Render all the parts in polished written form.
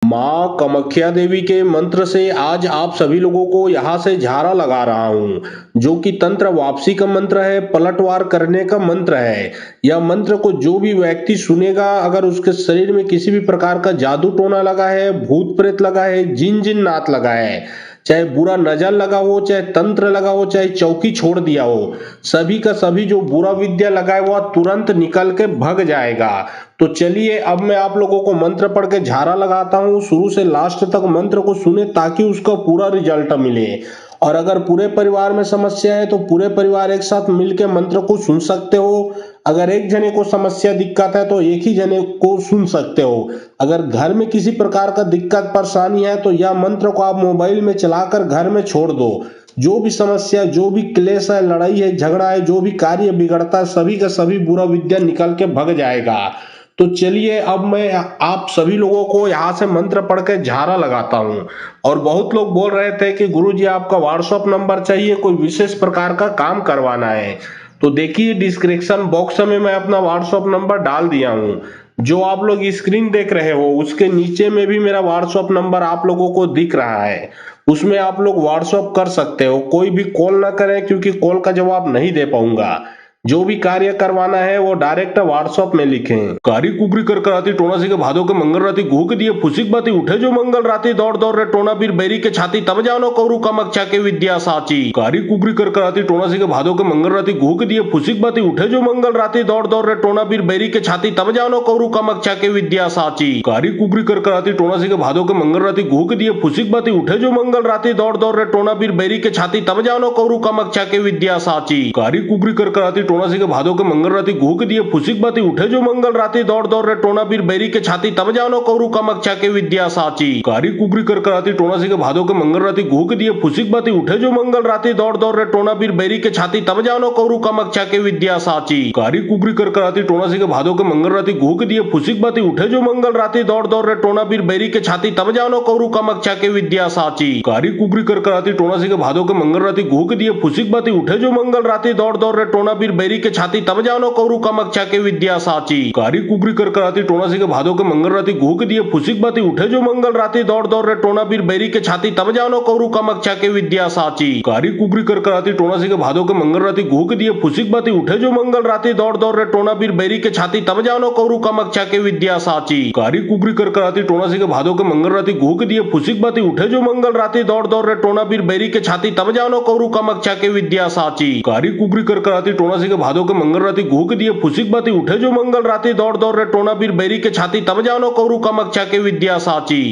माँ कामाख्या देवी के मंत्र से आज आप सभी लोगों को यहाँ से झारा लगा रहा हूँ, जो कि तंत्र वापसी का मंत्र है, पलटवार करने का मंत्र है। यह मंत्र को जो भी व्यक्ति सुनेगा, अगर उसके शरीर में किसी भी प्रकार का जादू टोना लगा है, भूत प्रेत लगा है, जिन जिन नाथ लगा है, चाहे बुरा नजर लगा हो, चाहे तंत्र लगा हो, चाहे चौकी छोड़ दिया हो, सभी का सभी जो बुरा विद्या लगा है वह तुरंत निकल के भग जाएगा। तो चलिए अब मैं आप लोगों को मंत्र पढ़ के झारा लगाता हूँ, शुरू से लास्ट तक मंत्र को सुने ताकि उसका पूरा रिजल्ट मिले। और अगर पूरे परिवार में समस्या है तो पूरे परिवार एक साथ मिलकर मंत्र को सुन सकते हो। अगर एक जने को समस्या दिक्कत है तो एक ही जने को सुन सकते हो। अगर घर में किसी प्रकार का दिक्कत परेशानी है तो यह मंत्र को आप मोबाइल में चलाकर घर में छोड़ दो। जो भी समस्या, जो भी क्लेश है, लड़ाई है, झगड़ा है, जो भी कार्य बिगड़ता है, सभी का सभी बुरा विद्या निकल के भग जाएगा। तो चलिए अब मैं आप सभी लोगों को यहाँ से मंत्र पढ़ के झारा लगाता हूँ। और बहुत लोग बोल रहे थे कि गुरुजी आपका व्हाट्सएप नंबर चाहिए, कोई विशेष प्रकार का काम करवाना है। तो देखिए डिस्क्रिप्शन बॉक्स में मैं अपना व्हाट्सएप नंबर डाल दिया हूँ। जो आप लोग स्क्रीन देख रहे हो उसके नीचे में भी मेरा व्हाट्सएप नंबर आप लोगों को दिख रहा है, उसमें आप लोग व्हाट्सएप कर सकते हो। कोई भी कॉल ना करें क्योंकि कॉल का जवाब नहीं दे पाऊंगा। जो भी कार्य करवाना है वो डायरेक्ट व्हाट्सएप में लिखें। कारी कुबरी कर कराती टोना सी के भादो के मंगल राती गुह के दिए फुसिक बाती उठे जो मंगल राती दौड़ दौड़ रे टोना बीर बैरी के छाती तब जानो कौरु कामाख्या के विद्या साची। कारी कुबरी कर कराती टोना सी के भादो के मंगल राती गुह के दिए फुसिक बाती उठे जो मंगल राती दौड़ दौड़ रे टोना बीर बैरी के छाती तब जानो कौरु कामाख्या के विद्या साची। कारी कुबरी कर कराती टोना सी के भादो के मंगल राती गुह के दिए फुसिक बाती उठे जो मंगल राती दौड़ दौड़ रे टोना बीर बैरी के छाती तब जानो कौरु कामाख्या के विद्या साची। कारी कुबरी कर कराती टोना सी के भादो के मंगल राती गुह के दिए फुसिक बाती उठे जो मंगल राती दौड़ दौड़ रे टोना बीर बैरी के छाती तब जानो कौरु कामाख्या के विद्या साची। कारी कुबरी कर कराती टोना सी के भादो के मंगल राती गुह के दिए फुसिक बाती उठे जो मंगल राती दौड़ दौड़ रे टोना बीर बैरी के छाती तब जानो कौरु कामाख्या के विद्या साची। कारी कुबरी कर कराती टोना सी के भादो के मंगल राती गुह के दिए फुसिक बाती उठे जो मंगल राती दौड़ दौड़ रे टोना बीर बैरी के छाती तब जानो कौरु कामाख्या के विद्या साची। कारी कुबरी कर कराती टोना सी के भादो के मंगल राती गुह के दिए फुसिक बाती उठे जो मंगल राती दौड़ दौड़ रे टोना बीर बैरी के छाती तब जानो कौरु कामाख्या के विद्या साची। कारी कुबरी कर कराती टोना सी के भादो के मंगल राती गुह के दिए फुसिक बाती उठे जो मंगल राती दौड़ दौड़ रे टोना बीर बैरी के छाती तब जानो कौरु कामाख्या के विद्या साची। कारी कुबरी कर कराती टोना सी के भादो के मंगल राती गुह के दिए फुसिक बाती उठे जो मंगल राती दौड़ दौड़ रे टोना बीर बैरी के छाती तब जानो कौरु कामाख्या के विद्या साची। कारी कुबरी कर कराती टोना सी के भादो के मंगल राती गुह के दिए फुसिक बाती उठे जो मंगल राती दौड़ दौड़ रे टोना बीर बैरी के छाती तब जानो कौरु कामाख्या के विद्या साची। कारी कुबरी कर कराती टोना सी के भादो के मंगल राती गुह के दिए फुसिक बाती उठे जो मंगल राती दौड़ दौड़ रे टोना बीर बैरी के छाती तब जानो कौरु कामाख्या के विद्या साची। कारी कुबरी कर कराती टोना सी के भादो के मंगल राती गुह के दिए फुसिक बाती उठे जो मंगल राती दौड़ दौड़ रे टोना बीर बैरी के छाती तब जानो कौरु कामाख्या के विद्या साची।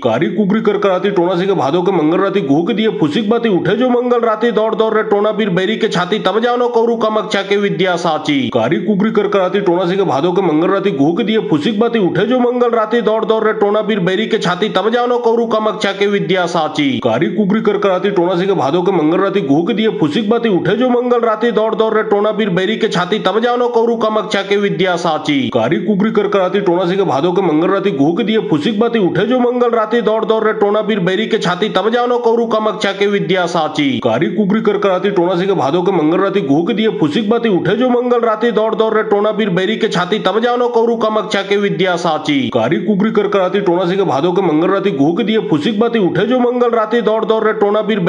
कारी कुबरी कर कराती टोना सी के भादो के मंगल राती गुह के दिए फुसिक बाती उठे जो मंगल राती दौड़ दौड़ रे टोना बीर बैरी के छाती तब जानो कौरु कामाख्या के विद्या साची। कारी कुबरी कर कराती टोना सी के भादो के मंगल राती गुह के दिए फुसिक बाती उठे जो मंगल राती दौड़ दौड़ रे टोना बीर बैरी के छाती तब जानो कौरु कामाख्या के विद्या साची। कारी कुबरी कर कराती टोना सी के भादो के मंगल राती गुह के दिए फुसिक बाती उठे जो मंगल राती दौड़ दौड़ रे टोना बीर बैरी के छाती तब जानो कौरु कामाख्या के विद्या साची। कारी कुबरी कर कराती टोना सी के भादो के मंगल राती गुह के दिए फुसिक बाती उठे जो मंगल राती दौड़ दौड़ रे टोना बीर बैरी के छाती तब जानो कौरु कामाख्या के विद्या साची। कारी कुबरी कर कराती टोना सी के भादो के मंगल राती गुह के दिए फुसिक बाती उठे जो मंगल राती दौड़ दौड़ रे टोना बीर बैरी के छाती तब जानो कौरु कामाख्या के विद्या साची। कारी कुबरी कर कराती टोना सी के भादो के मंगल राती गुह के दिए फुसिक बाती उठे जो मंगल राती दौड़ दौड़ रे टोना बीर बैरी के छाती तब जानो कौरु कामाख्या के विद्या साची। कारी कुबरी कर कराती टोना सी के भादो के मंगल राती गुह के दिए फुसिक बाती उठे जो मंगल राती दौड़ दौड़ रे टोना बीर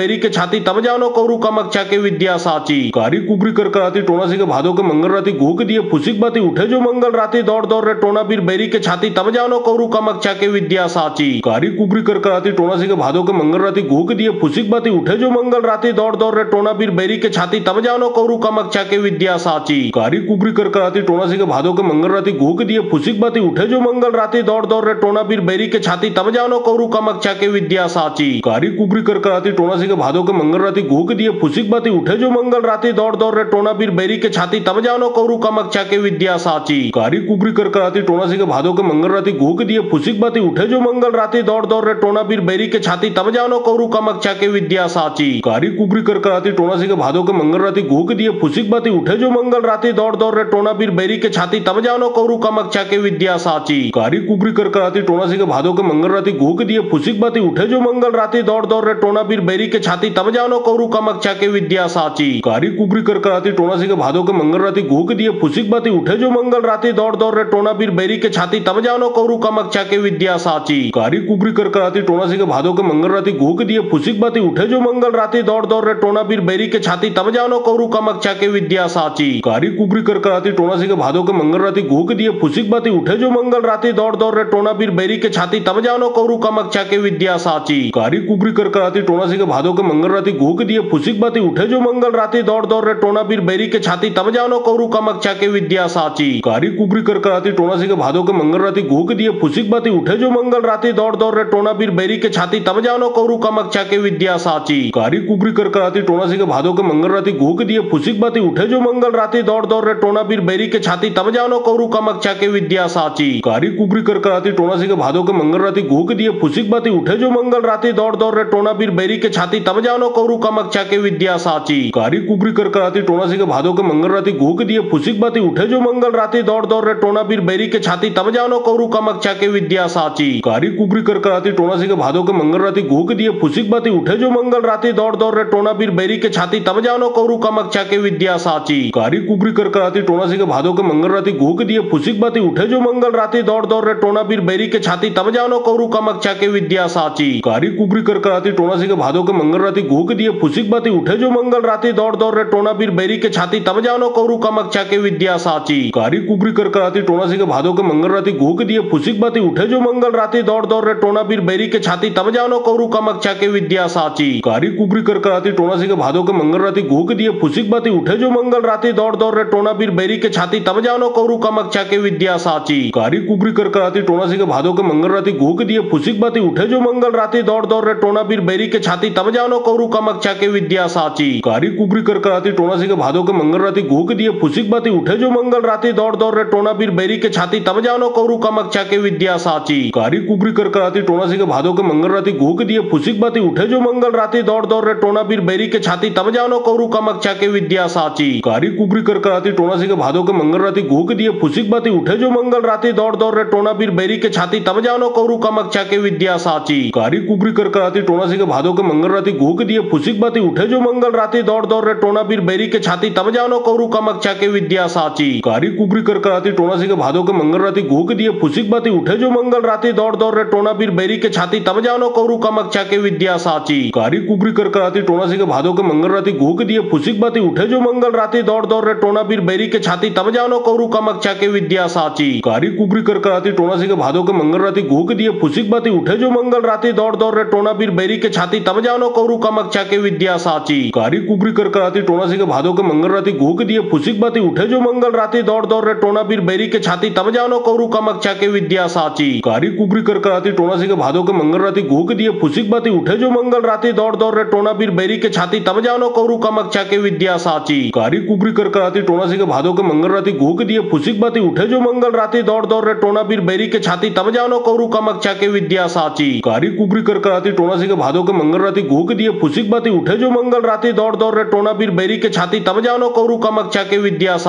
बैरी के छाती तब जानो कौरु कामाख्या के विद्या साची। कारी कुबरी कर कराती टोना सी के भादो के मंगल राती गुह के दिए फुसिक बाती उठे जो मंगल राती दौड़ दौड़ रे टोना बीर बैरी के छाती तब जानो कौरु कामाख्या के विद्या साची। कारी कुबरी कर कराती टोना सी के भादो के मंगल राती गुह के दिए फुसिक बाती उठे जो मंगल राती दौड़ दौड़ रे टोना बीर बैरी के छाती तब जानो कौरु कामाख्या के विद्या साची। कारी कुबरी कर कराती टोना सी के भादो के मंगल राती गुह के दिए फुसिक बाती उठे जो मंगल राती दौड़ दौड़ रे टोना बीर बैरी के छाती तब जानो कौरु कामाख्या के विद्या साची। कारी कुबरी कर कराती टोना सी के भादो के मंगल राती गुह के दिए फुसिक बाती उठे जो मंगल राती दौड़ दौड़ रे टोना बीर बैरी के छाती तब जानो कौरु कामाख्या के विद्या साची। कारी कुबरी कर कराती टोना सी के भादो के मंगल राती गुह के दिए फुसिक बाती उठे जो मंगल राती दौड़ दौड़ रे टोना बीर बैरी के छाती तब जानो कौरु कामाख्या के विद्या साची। कारी कुबरी कर कराती टोना सी के भादो के मंगल राती घूक दिए फुसिक बाती उठे जो मंगल राती दौड़ दौड़ रे टोना बीर बैरी के छाती तब जानो कौरू कामाक्षा के विद्या साची कारी कुबरी कर कराती टोना से के भादो के मंगल राती घूक दिए फुसिक बाती उठे जो मंगल राती दौड़ दौड़ रे टोना बीर बैरी के छाती तब जानो कौरू कामाक्षा के विद्या साची कारी कुबरी कर कराती टोना से के भादो के मंगल राती घूक दिए फुसिक बाती उठे जो मंगल राती दौड़ दौड़ रे टोना बीर बैरी के छाती तब जानो कौरू कामाक्षा के विद्या साची कारी कुबरी कर कराती टोना से के भादो के मंगल राती घूक दिए फुसिक बाती उठे जो मंगल राती दौड़ दौड़ रे टोना बीर बैरी के छाती तब जानो कौरू कामाक्षा के विद्या साची कारी कुबरी कर कराती टोना से के भादो के मंगल राती घूक दिए फुसिक बाती उठे जो मंगल राती दौड़ दौड़ रे टोना बीर बैरी के छाती तब जानो कौरू कामाक्षा के विद्या साची कारी कुबरी कर कराती टोना से के भादो के मंगल राती घूक दिए फुसिक बाती उठे जो मंगल राती दौड़ दौड़ रे टोना बीर बैरी के छाती तब जानो कौरू कामाक्षा के विद्या साची कारी कुबरी कर कराती टोना से के भादो के मंगल राती घूक दिए फुसिक बाती उठे जो मंगल राती दौड़ दौड़ रे टोना बीर बैरी के छाती तब जानो कौरू कामाक्षा के विद्या साची कारी कुबरी कर कराती टोना से के भादो के मंगल राती घूक दिए फुसिक बाती उठे जो मंगल राती दौड़ दौड़ रे टोना बीर बैरी के छाती तब जानो कौरू कामाक्षा के विद्या साची कारी कुबरी कर कराती टोना से के भादो के मंगल राती घूक दिए फुसिक बाती उठे जो मंगल राती दौड़ दौड़ रे टोना बीर बैरी के छाती तब जानो कौरू कामाक्षा के विद्या साची कारी कुबरी कर कराती टोना से के भादो के मंगल राती घूक दिए फुसिक बाती उठे जो मंगल राती दौड़ दौड़ रे टोना बीर बैरी के छाती तब जानो कौरू कामाक्षा के विद्या साची कारी कुबरी कर कराती टोना से के भादो के मंगल राती घूक दिए फुसिक बाती उठे जो मंगल राती दौड़ दौड़ रे टोना बीर बैरी के छाती तब जानो कौरू कामाक्षा के विद्या साची कारी कुबरी कर कराती टोना से के भादो के मंगल राती घूक दिए फुसिक बाती उठे जो मंगल राती दौड़ दौड़ रे टोना बीर बैरी के छाती तब जानो कौरू कामाक्षा के विद्या साची कारी कुबरी कर कराती टोना से के भादो के मंगल राती घूक दिए फुसिक बाती उठे जो मंगल राती दौड़ दौड़ रे टोना बीर बैरी के छाती तब जानो कौरू कामाक्षा के विद्या साची कारी कुबरी कर कराती टोना से के भादो के मंगल राती घूक दिए फुसिक बाती उठे जो मंगल राती दौड़ दौड़ रे टोना बीर बैरी के छाती तब जानो कौरू कामाक्षा के विद्या साची कारी कुबरी कर कराती टोना से के भादो के मंगल राती घूक दिए फुसिक बाती उठे जो मंगल राती दौड़ दौड़ रे टोना बीर बैरी के छाती तब जानो कौरू कामाक्षा के विद्या साची कारी कुबरी कर कराती टोना से के भादो के मंगल राती घूक दिए फुसिक बाती उठे जो मंगल राती दौड़ दौड़ रे टोना बीर बैरी के छाती तब जानो कौरू कामाक्षा के विद्या साची कारी कुबरी कर कराती टोना से के भादो के मंगल राती घूक दिए फुसिक बाती उठे जो मंगल राती दौड़ दौड़ रे टोना बीर बैरी के छाती तब जानो कौरू कामाक्षा के विद्या साची कारी कुबरी कर कराती टोना से के भादो के मंगल राती घूक दिए फुसिक बाती उठे जो मंगल राती दौड़ दौड़ रे टोना बीर बैरी के छाती तब जानो कौरू कामाक्षा के विद्या साची कारी कुबरी कर कराती टोना से के भादो के मंगल राती घूक दिए फुसिक बाती उठे जो मंगल राती दौड़ दौड़ रे टोना बीर बैरी के छाती तब जानो कौरू कामाक्षा के विद्या साची कारी कुबरी कर कराती टोना से के भादो के मंगल राती घूक दिए फुसिक बाती उठे जो मंगल राती दौड़ दौड़ रे टोना बीर बैरी के छाती तब जानो कौरू कामाक्षा के विद्या साची कारी कुबरी कर कराती टोना से के भादो के मंगल राती घूक दिए फुसिक बाती उठे जो मंगल राती दौड़ दौड़ रे टोना बीर बैरी के छाती तब जानो कौरू कामाक्षा के विद्या साची कारी कुबरी कर कराती टोना से के भादो के मंगल राती घूक दिए फुसिक बाती उठे जो मंगल राती दौड़ दौड़ रे टोना बीर बैरी के छाती तब जानो कौरू कामाक्षा के विद्या साची कारी कुबरी कर कराती टोना से के भादो के मंगल राती घूक दिए फुसिक बाती उठे जो मंगल राती दौड़ दौड़ रे टोना बीर बैरी के छाती तब जानो कौरू कामाक्षा के विद्या साची कारी कुबरी कर कराती टोना से के भादो के मंगल राती घूक दिए फुसिक बाती उठे जो मंगल राती दौड़ दौड़ रे टोना बीर बैरी के छाती तब जानो कौरू कामाक्षा के विद्या साची कारी कुबरी कर कराती टोना से के भादो के मंगल राती घूक दिए फुसिक बाती उठे जो मंगल राती दौड़ दौड़ रे टोना बीर बैरी के छाती तब जानो कौरू कामाक्षा के विद्या साची कारी कुबरी कर कराती टोना से के भादो के मंगल राती घूक दिए फुसिक बाती उठे जो मंगल राती दौड़ दौड़ रे टोना बीर बैरी के छाती तब जानो कौरू कामाक्षा के विद्या साची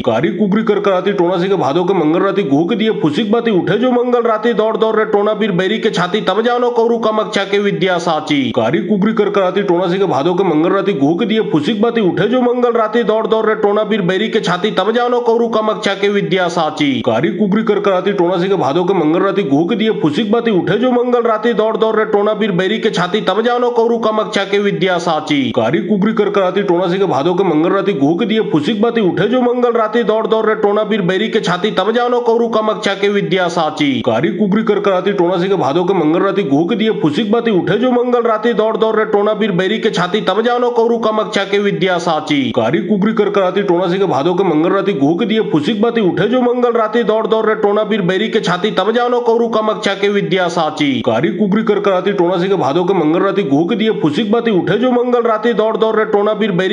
कारी कुबरी कर कराती टोना से के भादो के मंगल राती घूक दिए फुसिक बाती उठे जो मंगल राती दौड़ दौड़ रे टोना बीर बैरी के छाती तब जानो कौरू कामाक्षा के विद्या साची कारी कुबरी कर कराती टोना से के भादो के मंगल राती घूक दिए फुसिक बाती उठे जो मंगल राती दौड़ दौड़ रे टोना बीर बैरी के छाती तब जानो कौरू कामाक्षा के विद्या साची कारी कुबरी कर कराती टोना से के भादो के मंगल राती घूक दिए फुसिक बाती उठे जो मंगल राती दौड़ दौड़ रे टोना बीर बैरी के छाती तब जानो कौरू कामाक्षा के विद्या साची कारी कुबरी कर कराती टोना से के भादो के मंगल राती घूक दिए फुसिक बाती उठे जो मंगल राती दौड़ दौड़ रे टोना बीर बैरी के छाती तब जानो कौरू कामाक्षा के विद्या साची कारी कुबरी कर कराती टोना से के भादो के मंगल राती घूक दिए फुसिक बाती उठे जो मंगल राती दौड़ दौड़ रे टोना बीर बैरी के छाती तब जानो कौरू कामाक्षा के विद्या साची कारी कुबरी कर कराती टोना से के भादो के मंगल राती घूक दिए फुसिक बाती उठे जो मंगल राती दौड़ दौड़ रे टोना बीर बैरी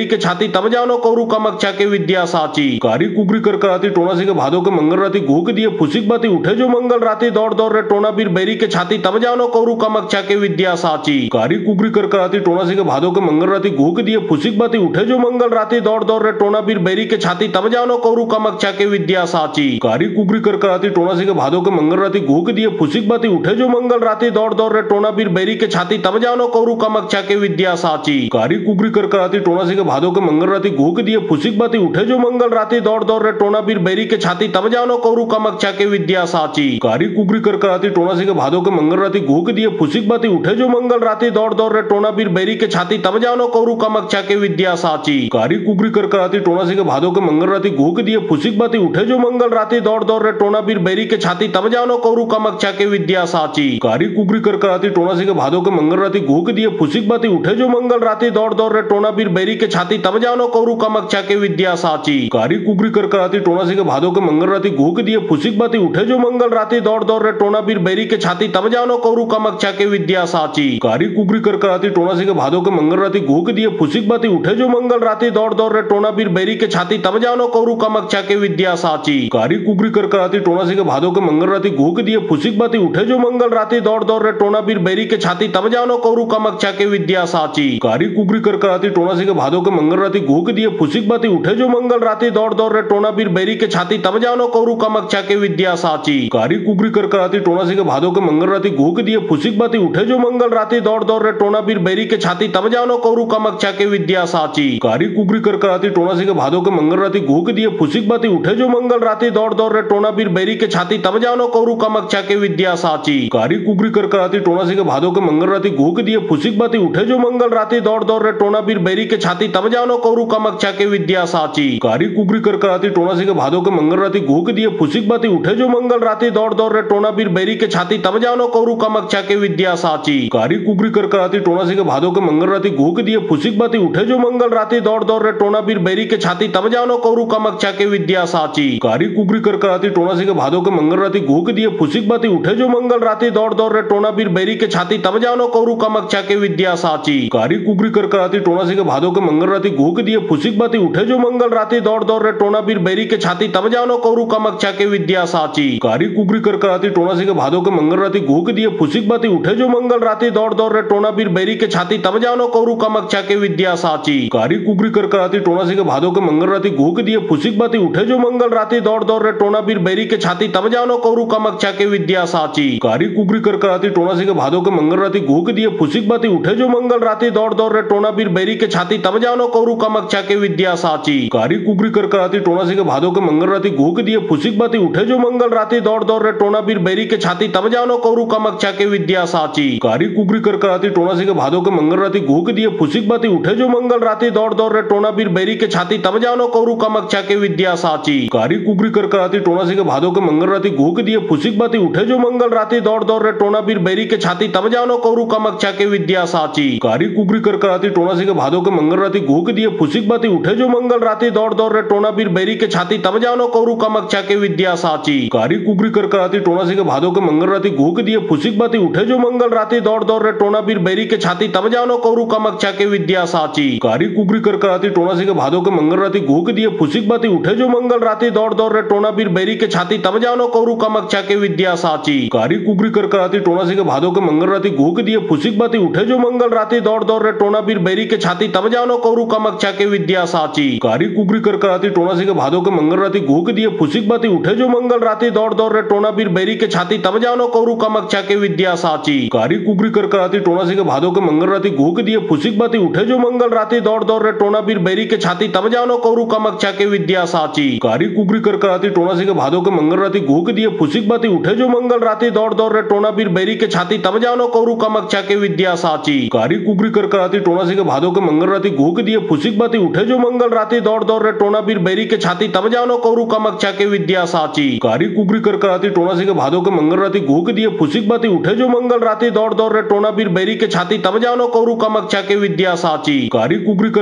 के छाती तब जानो कौरू कामाक्षा के विद्या साची कारी कुबरी कर कराती टोना से के भादो के मंगल राती घूक दिए फुसिक बाती उठे जो मंगल राती दौड़ दौड़ रे टोना बीर बैरी के छाती तब जानो कौरू कामाक्षा के विद्या साची कारी कुबरी कर कराती टोना से के भादो के मंगल राती घूक दिए फुसिक बाती उठे जो मंगल राती दौड़ दौड़ रे टोना बीर बैरी के छाती तब जानो कौरू कामाक्षा के विद्या साची कारी कुबरी कर कराती टोना से के भादो के मंगल राती घूक दिए फुसिक बाती उठे जो मंगल राती दौड़ दौड़ रे टोना बीर बैरी के छाती तब जानो कौरू कामाक्षा के विद्या साची कारी कुबरी कर कराती टोना से के भादो के मंगल राती घूक दिए फुसिक बाती उठे जो मंगल राती दौड़ दौड़ रे टोना बीर बैरी के छाती तब जानो कौरू कमक्षा के विद्या साची कारी कुबरी कर कराती टोना से के भादो के मंगल राती घूक दिए फुसिक बाती उठे जो मंगल राती दौड़ दौड़ रे टोना बीर बैरी के छाती तब जानो कौरू कमक्षा के विद्या साची कारी कुबरी कर कराती टोना से के भादो के मंगल राती घूक दिए फुसिक बाती उठे जो मंगल राती दौड़ दौड़ रे टोना बीर बैरी के छाती तब जानो कौरू कमक्षा के विद्या साची कारी कुबरी कर कराती टोना से के भादो के मंगल राती घूक दिए फुसिक बाती उठे जो मंगल राती दौड़ दौड़ रे टोना बीर बैरी के छाती तब जानो कौरू कमक्षा के विद्या साची कारी कुबरी कर कराती टोना से के भादो के मंगल राती घूक दिए फुसिक बाती उठे जो मंगल राती दौड़ दौड़ रे टोना बीर बैरी के छाती तब जानो कौरू कमक्षा के विद्या साची कारी कुबरी कर कराती टोना से के भादो के मंगल राती घूक दिए फुसिक बाती उठे जो मंगल राती दौड़ दौड़ रे टोना बीर बैरी के छाती तब जानो कौरू कमक्षा के विद्या साची कारी कुबरी कर कराती टोना से के भादो के मंगल राती घूक दिए फुसिक बाती उठे जो मंगल राती दौड़ दौड़ रे टोना बीर बैरी के छाती तब जानो कौरू कमक्षा के विद्या साची कारी कुबरी कर कराती टोना से के भादो के मंगल राती घूक दिए फुसिक बाती उठे जो मंगल राती दौड़ दौड़ रे टोना बीर बैरी के छाती तब जानो कौरू कमक्षा के विद्या साची कारी कुबरी कर कराती टोना से के भादो के मंगल राती घूक दिए फुसिक बाती उठे जो मंगल राती दौड़ दौड़ रे टोना बीर बैरी के छाती तब जानो कौरू कमक्षा के विद्या साची कारी कुबरी कर कराती टोना से के भादो के मंगल राती घूक दिए फुसिक बाती उठे जो मंगल राती दौड़ दौड़ रे टोना बीर बैरी के छाती तब जानो कौरू कमक्षा के विद्या साची कारी कुबरी कर कराती टोना से के भादो के मंगल राती घूक दिए फुसिक बाती उठे जो मंगल राती दौड़ दौड़ रे टोना बीर बैरी के छाती तब जानो कौरू कमक्षा के विद्या साची कारी कुबरी कर कराती टोना से के भादो के मंगल राती घूक दिए फुसिक बाती उठे जो मंगल राती दौड़ दौड़ रे टोना बीर बैरी के छाती तब जानो कौरू कमक्षा के विद्या साची कारी कुबरी कर कराती टोना से के भादो के मंगल राती घूक दिए फुसिक बाती उठे जो मंगल राती दौड़ दौड़ रे टोना बीर बैरी के छाती तब जानो कौरू कमक्षा के विद्या साची कारी कुबरी कर कराती टोना से के भादो के मंगल राती घूक दिए फुसिक बाती उठे जो मंगल राती दौड़ दौड़ रे टोना बीर बैरी के छाती तब जानो कौरू कमक्षा के विद्या साची कारी कुबरी कर कराती टोना से के भादो के मंगल राती घूक दिए फुसिक बाती उठे जो मंगल राती दौड़ दौड़ रे टोना बीर बैरी के छाती तब जानो कौरू कमक्षा के विद्या साची कारी कुबरी कर कराती टोना से के भादो के मंगल राती घूक दिए फुसिक बाती उठे जो मंगल राती दौड़ दौड़ रे टोना बीर बैरी के छाती तब जानो कौरू कमक्षा के विद्या साची कारी कुबरी कर कराती टोना से के भादो के मंगल राती घूक दिए फुसिक बाती उठे जो मंगल राती दौड़ दौड़ रे टोना बीर बैरी के छाती तब जानो कौरू कमक्षा के विद्या साची कारी कुबरी कर कराती टोना से के भादो के मंगल राती घूक दिए फुसिक बाती उठे जो मंगल राती दौड़ दौड़ रे टोना बीर बैरी के छाती तब जानो कौरू कमक्षा के विद्या साची कारी कुबरी कर कराती टोना से के भादो के मंगल राती घूक दिए फुसिक बाती उठे जो मंगल राती दौड़ दौड़ रे टोना बीर बैरी के छाती तब जानो कौरू कमक्षा के विद्या साची कारी कुबरी कर कराती टोना से के भादो के मंगल राती घूक दिए फुसिक बाती उठे जो मंगल राती दौड़ दौड़ रे टोना बीर बैरी के छाती तब जानो कौरू कमक्षा के विद्या साची कारी कुबरी कर कराती टोना से के भादो के मंगल राती घूक दिए फुसिक बाती उठे जो मंगल राती दौड़ दौड़ रे टोना बीर बैरी के छाती तब जानो कौरू कमक्षा के विद्या साची कारी कुबरी कर कराती टोना से के भादो के मंगल राती घूक दिए फुसिक बाती उठे जो मंगल राती दौड़ दौड़ रे टोना बीर बैरी के छाती तब जानो कौरू कमक्षा के विद्या साची कारी कुबरी कर कराती टोना से के भादो के मंगल राती घूक दिए फुसिक बाती उठे जो मंगल राती दौड़ दौड़ रे टोना बीर बैरी के छाती तब जानो कौरू कमक्षा के विद्या साची कारी कुबरी कर कराती टोना से के भादो के मंगल राती घूक दिए फुसिक बाती उठे जो मंगल राती दौड़ दौड़ रे टोना बीर बैरी के छाती तब जानो कौरू कमक्षा के विद्या साची कारी कुबरी कर कराती टोना से के भादो के मंगल राती घूक दिए फुसिक बाती उठे जो मंगल राती दौड़ दौड़ रे टोना बीर बैरी के छाती तब जानो कौरू कमक्षा के विद्या साची कारी कुबरी कर कराती टोना से के भादो के मंगल राती घूक दिए फुसिक बाती उठे जो मंगल राती दौड़ दौड़ रे टोना बीर बैरी के छाती तब जानो कौरू कमक्षा के विद्या साची कारी कुबरी कर कराती टोना से के भादो के मंगल राती घूक दिए फुसिक बाती उठे जो मंगल राती दौड़ दौड़ रे टोना बीर बैरी के छाती तब जानो कौरू कमक्षा के विद्या साची कारी कुबरी कर कराती टोना से के भादो के मंगल राती घूक दिए फुसिक बाती उठे जो मंगल राती दौड़ दौड़ रे टोना बीर बैरी के छाती तब जानो कौरू कमक्षा के विद्या साची कारी कुबरी कर कराती टोना से के भादो के मंगल राती घूक दिए फुसिक बाती उठे जो मंगल राती दौड़ दौड़ रे टोना बीर बैरी के छाती तब जानो कौरू कमक्षा के विद्या साची कारी कुबरी कर कराती टोना से के भादो के मंगल राती घूक दिए फुसिक बाती उठे जो मंगल राती दौड़ दौड़ रे टोना बीर बैरी के छाती तब जानो कौरू कमक्षा के विद्या साची कारी कुबरी कर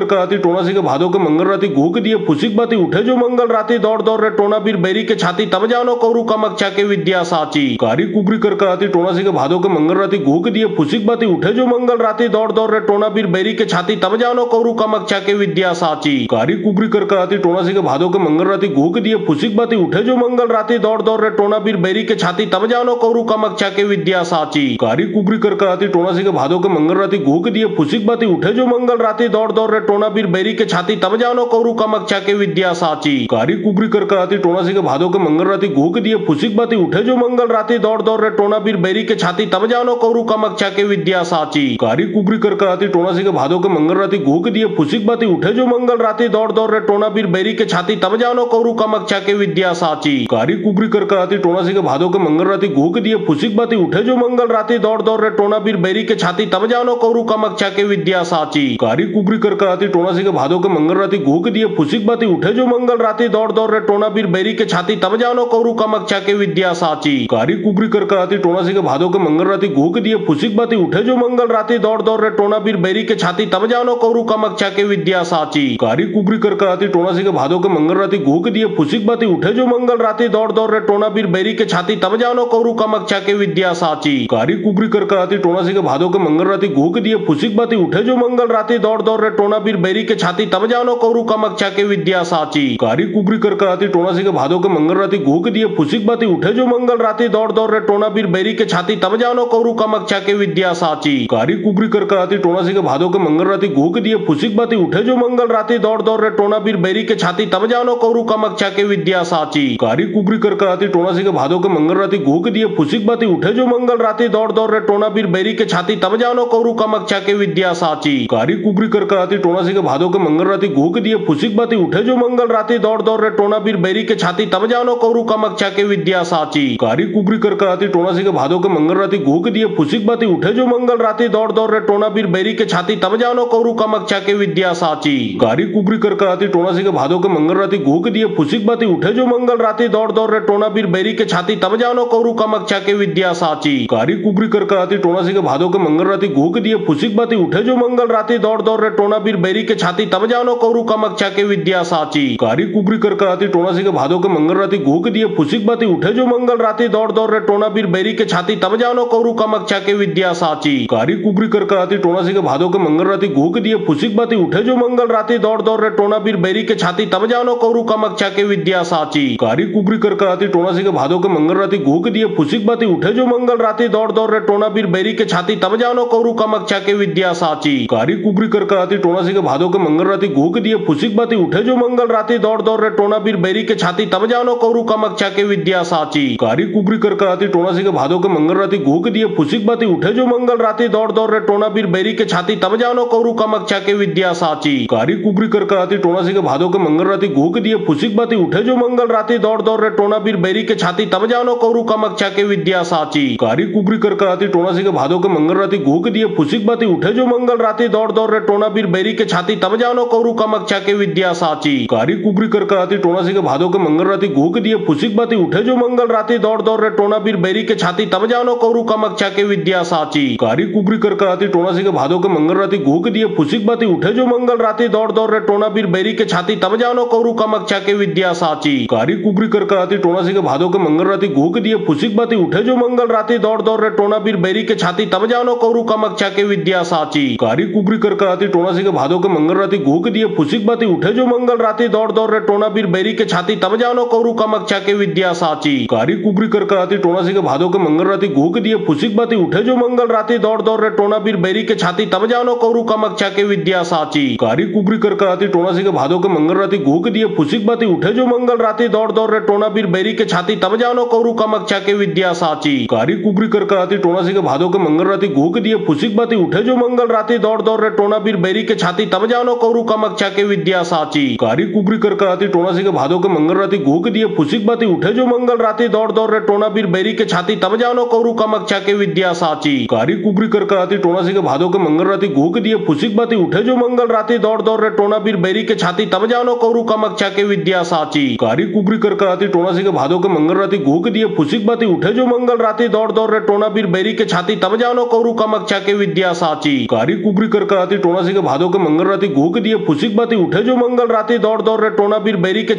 कराती टोना से के भादो के मंगल राती घूक दिए फुसिक बाती उठे जो मंगल राती दौड़ दौड़ रे टोना बीर बैरी के छाती तब जानो कौरू कमक्षा के विद्या साची कारी कुबरी कर कराती टोना से के भादो के मंगल राती घूक दिए फुसिक बाती उठे जो मंगल राती दौड़ दौड़ रे टोना बीर बैरी के छाती तब जानो कौरू कमक्षा के विद्या साची कारी कुबरी कर कराती टोना से के भादो के मंगल राती घूक दिए फुसिक बाती उठे जो मंगल राती दौड़ दौड़ रे टोना बीर बैरी के छाती तब जानो कौरू कमक्षा के विद्या साची कारी कुबरी कर कराती टोना से के भादो के मंगल राती घूक दिए फुसिक बाती उठे जो मंगल राती दौड़ दौड़ रे टोना बीर बैरी के छाती तब जानो कौरू कमक्षा के विद्या साची कारी कुबरी कर कराती टोना से के भादो के मंगल राती घूक दिए फुसिक बाती उठे जो मंगल राती दौड़ दौड़ रे टोना बीर बैरी के छाती तब जानो कौरू कमक्षा के विद्या साची कारी कुबरी कर कराती टोना से के भादो के मंगल राती घूक दिए फुसिक बाती उठे जो मंगल राती दौड़ दौड़ रे टोना बीर बैरी के छाती तब जानो कौरू कामक्षा के विद्या साची कारी कुबरी कर कराती टोना से के भादो के मंगल राती घूक दिए फुसिक बाती उठे जो मंगल राती दौड़ रे टोना बीर बैरी के छाती तब जानो कौरू कामक्षा के विद्या साची कारी कुबरी कर कराती टोना से के भादो के मंगल राती घूक दिए फुसिक बाती उठे जो मंगल राती दौड़ रे टोना बीर बैरी के छाती तब जानो कौरू कामक्षा के विद्या साची कारी कुबरी कर कराती टोना से के भादो के मंगल राती घूक दिए फुसिक बाती उठे जो मंगल राती दौड़ रे टोना बीर बैरी के छाती तब जानो कौरू कामक्षा के विद्या साची कारी कुबरी कर कराती टोना से के भादो के मंगल राती घूक दिए फुसिक बाती उठे जो मंगल राती दौड़ रे टोना बीर बैरी के छाती तब जानो कौरू कामक्षा के विद्या साची कारी कुबरी कर कराती टोना से के भादो के मंगल राती घूक दिए फुसिक बाती उठे जो मंगल राती दौड़ रे टोना बीर बैरी के छाती तब जानो कौरू कामक्षा के विद्या साची कारी कुबरी कर कराती टोना से के भादो के मंगल राती घूक दिए फुसिक बाती उठे जो मंगल राती दौड़ रे टोना बीर बैरी के छाती तब जानो कौरू कामक्षा के विद्या साची कारी कुबरी कर कराती टोना से के भादो के मंगल राती घूक दिए फुसिक बाती उठे जो मंगल राती दौड़ रे टोना बीर बैरी के छाती तब जानो कौरू कामक्षा के विद्या साची कारी कुबरी कर कराती टोना से के भादो के मंगल राती घूक दिए फुसिक बाती उठे जो मंगल राती दौड़ रे टोना बीर बैरी के छाती तब जानो कौरू कामक्षा के विद्या साची कारी कुबरी कर कराती टोना से के भादो के मंगल राती घूक दिए फुसिक बाती उठे जो मंगल राती दौड़ रे टोना बीर बैरी के छाती तब जानो कौरू कामक्षा के विद्या साची कारी कुबरी कर कराती टोना से के भादो के मंगल राती घूक दिए फुसिक बाती उठे जो मंगल राती दौड़ रे टोना बीर बैरी के छाती तब जानो कौरू कामक्षा के विद्या साची कारी कुबरी कर कराती टोना से के भादो के मंगल राती घूक दिए फुसिक बाती उठे जो मंगल राती दौड़ रे टोना बीर बैरी के छाती तब जानो कौरू कामक्षा के विद्या साची कारी कुबरी कर कराती टोना से के भादो के मंगल राती घूक दिए फुसिक बाती उठे जो मंगल राती दौड़ रे टोना बीर बैरी के छाती तब जानो कौरू कामक्षा के विद्या साची कारी कुबरी कर कराती टोना से के भादो के मंगल राती घूक दिए फुसिक बाती उठे जो मंगल राती दौड़ रे टोना बीर बैरी के छाती तब जानो कौरू कामक्षा के विद्या साची कारी कुबरी कर कराती टोना से के भादो के मंगल राती घूक दिए फुसिक बाती उठे जो मंगल राती दौड़ रे टोना बीर बैरी के छाती तब जानो कौरू कामक्षा के विद्या साची कारी कुबरी कर कराती टोना से के भादो के मंगल राती घूक दिए फुसिक बाती उठे जो मंगल राती दौड़ रे टोना बीर बैरी के छाती तब जानो कौरू कामक्षा के विद्या साची कारी कुबरी कर कराती टोना से के भादो के मंगल राती घूक दिए फुसिक बाती उठे जो मंगल राती दौड़ रे टोना बीर बैरी के छाती तब जानो कौरू कामक्षा के विद्या साची कारी कुबरी कर कराती टोना से के भादो के मंगल राती घूक दिए फुसिक बाती उठे जो मंगल राती दौड़ रे टोना बीर बैरी के छाती तब जानो कौरू कामक्षा के विद्या साची कारी कुबरी कर कराती टोना से के भादो के मंगल राती घूक दिए फुसिक बाती उठे जो मंगल राती दौड़ रे टोना बीर बैरी के छाती तब जानो कौरू कामक्षा के विद्या साची कारी कुबरी कर कराती टोना से के भादो के मंगल राती घूक दिए फुसिक बाती उठे जो मंगल राती दौड़ रे टोना बीर बैरी के छाती तब जानो कौरू कामक्षा के विद्या साची कारी कुबरी कर कराती टोना से के भादो के मंगल राती घूक दिए फुसिक बाती उठे जो मंगल राती दौड़ रे टोना बीर बैरी के छाती तब जानो कौरू कामक्षा के विद्या साची कारी कुबरी कर कराती टोना से के भादो के मंगल राती घूक दिए फुसिक बाती उठे जो मंगल राती दौड़ रे टोना बीर बैरी के छाती तब जानो कौरू कामक्षा के विद्या साची कारी कुबरी कर कराती टोना से के भादो के मंगल राती घूक दिए फुसिक बाती उठे जो मंगल राती दौड़ रे टोना बीर बैरी के छाती तब जानो कौरू कामक्षा के विद्या साची कारी कुबरी कर कराती टोना से के भादो के मंगल राती घूक दिए फुसिक बाती उठे जो मंगल राती दौड़ रे टोना बीर बैरी के छाती तब जानो कौरू कामक्षा के विद्या साची कारी कुबरी कर कराती टोना से के भादो के मंगल राती घूक दिए फुसिक बाती उठे जो मंगल राती दौड़ रे टोना बीर बैरी के छाती तब जानो कौरू कामक्षा के विद्या साची कारी कुबरी कर कराती टोना से के भादो के मंगल राती घूक दिए फुसिक बाती उठे जो मंगल राती दौड़ रे टोना बीर बैरी के छाती तब जानो कौरू कामक्षा के विद्या साची कारी कुबरी कर कराती टोना से के भादो के मंगल राती घूक दिए फुसिक बाती उठे जो मंगल राती दौड़ रे टोना बीर बैरी के छाती तब जानो कौरू कामक्षा के विद्या साची कारी कुबरी कर कराती टोना से के भादो के मंगल राती घूक दिए फुसिक बाती उठे जो मंगल राती दौड़ रे टोना बीर बैरी के छाती तब जानो कौरू कामक्षा के विद्या साची कारी कुबरी कर कराती टोना से के भादो के मंगल राती घूक दिए फुसिक बाती उठे जो मंगल राती दौड़ रे टोना बीर बैरी के छाती तब जानो कौरू कामक्षा के विद्या साची कारी कुबरी कर कराती टोना से के भादो के मंगल राती घूक दिए फुसिक बाती उठे जो मंगल राती दौड़ रे टोना बीर बैरी के छाती तब जानो कौरू कामक्षा के विद्या साची कारी कुबरी कर कराती टोना से के भादो के मंगल राती घूक दिए फुसिक बाती उठे जो मंगल राती दौड़ रे टोना बीर बैरी के छाती तब जानो कौरू कामक्षा के विद्या साची कारी कुबरी कर कराती टोना से के भादो के मंगल राती घूक दिए फुसिक बाती उठे जो मंगल राती दौड़ रे टोना बीर बैरी के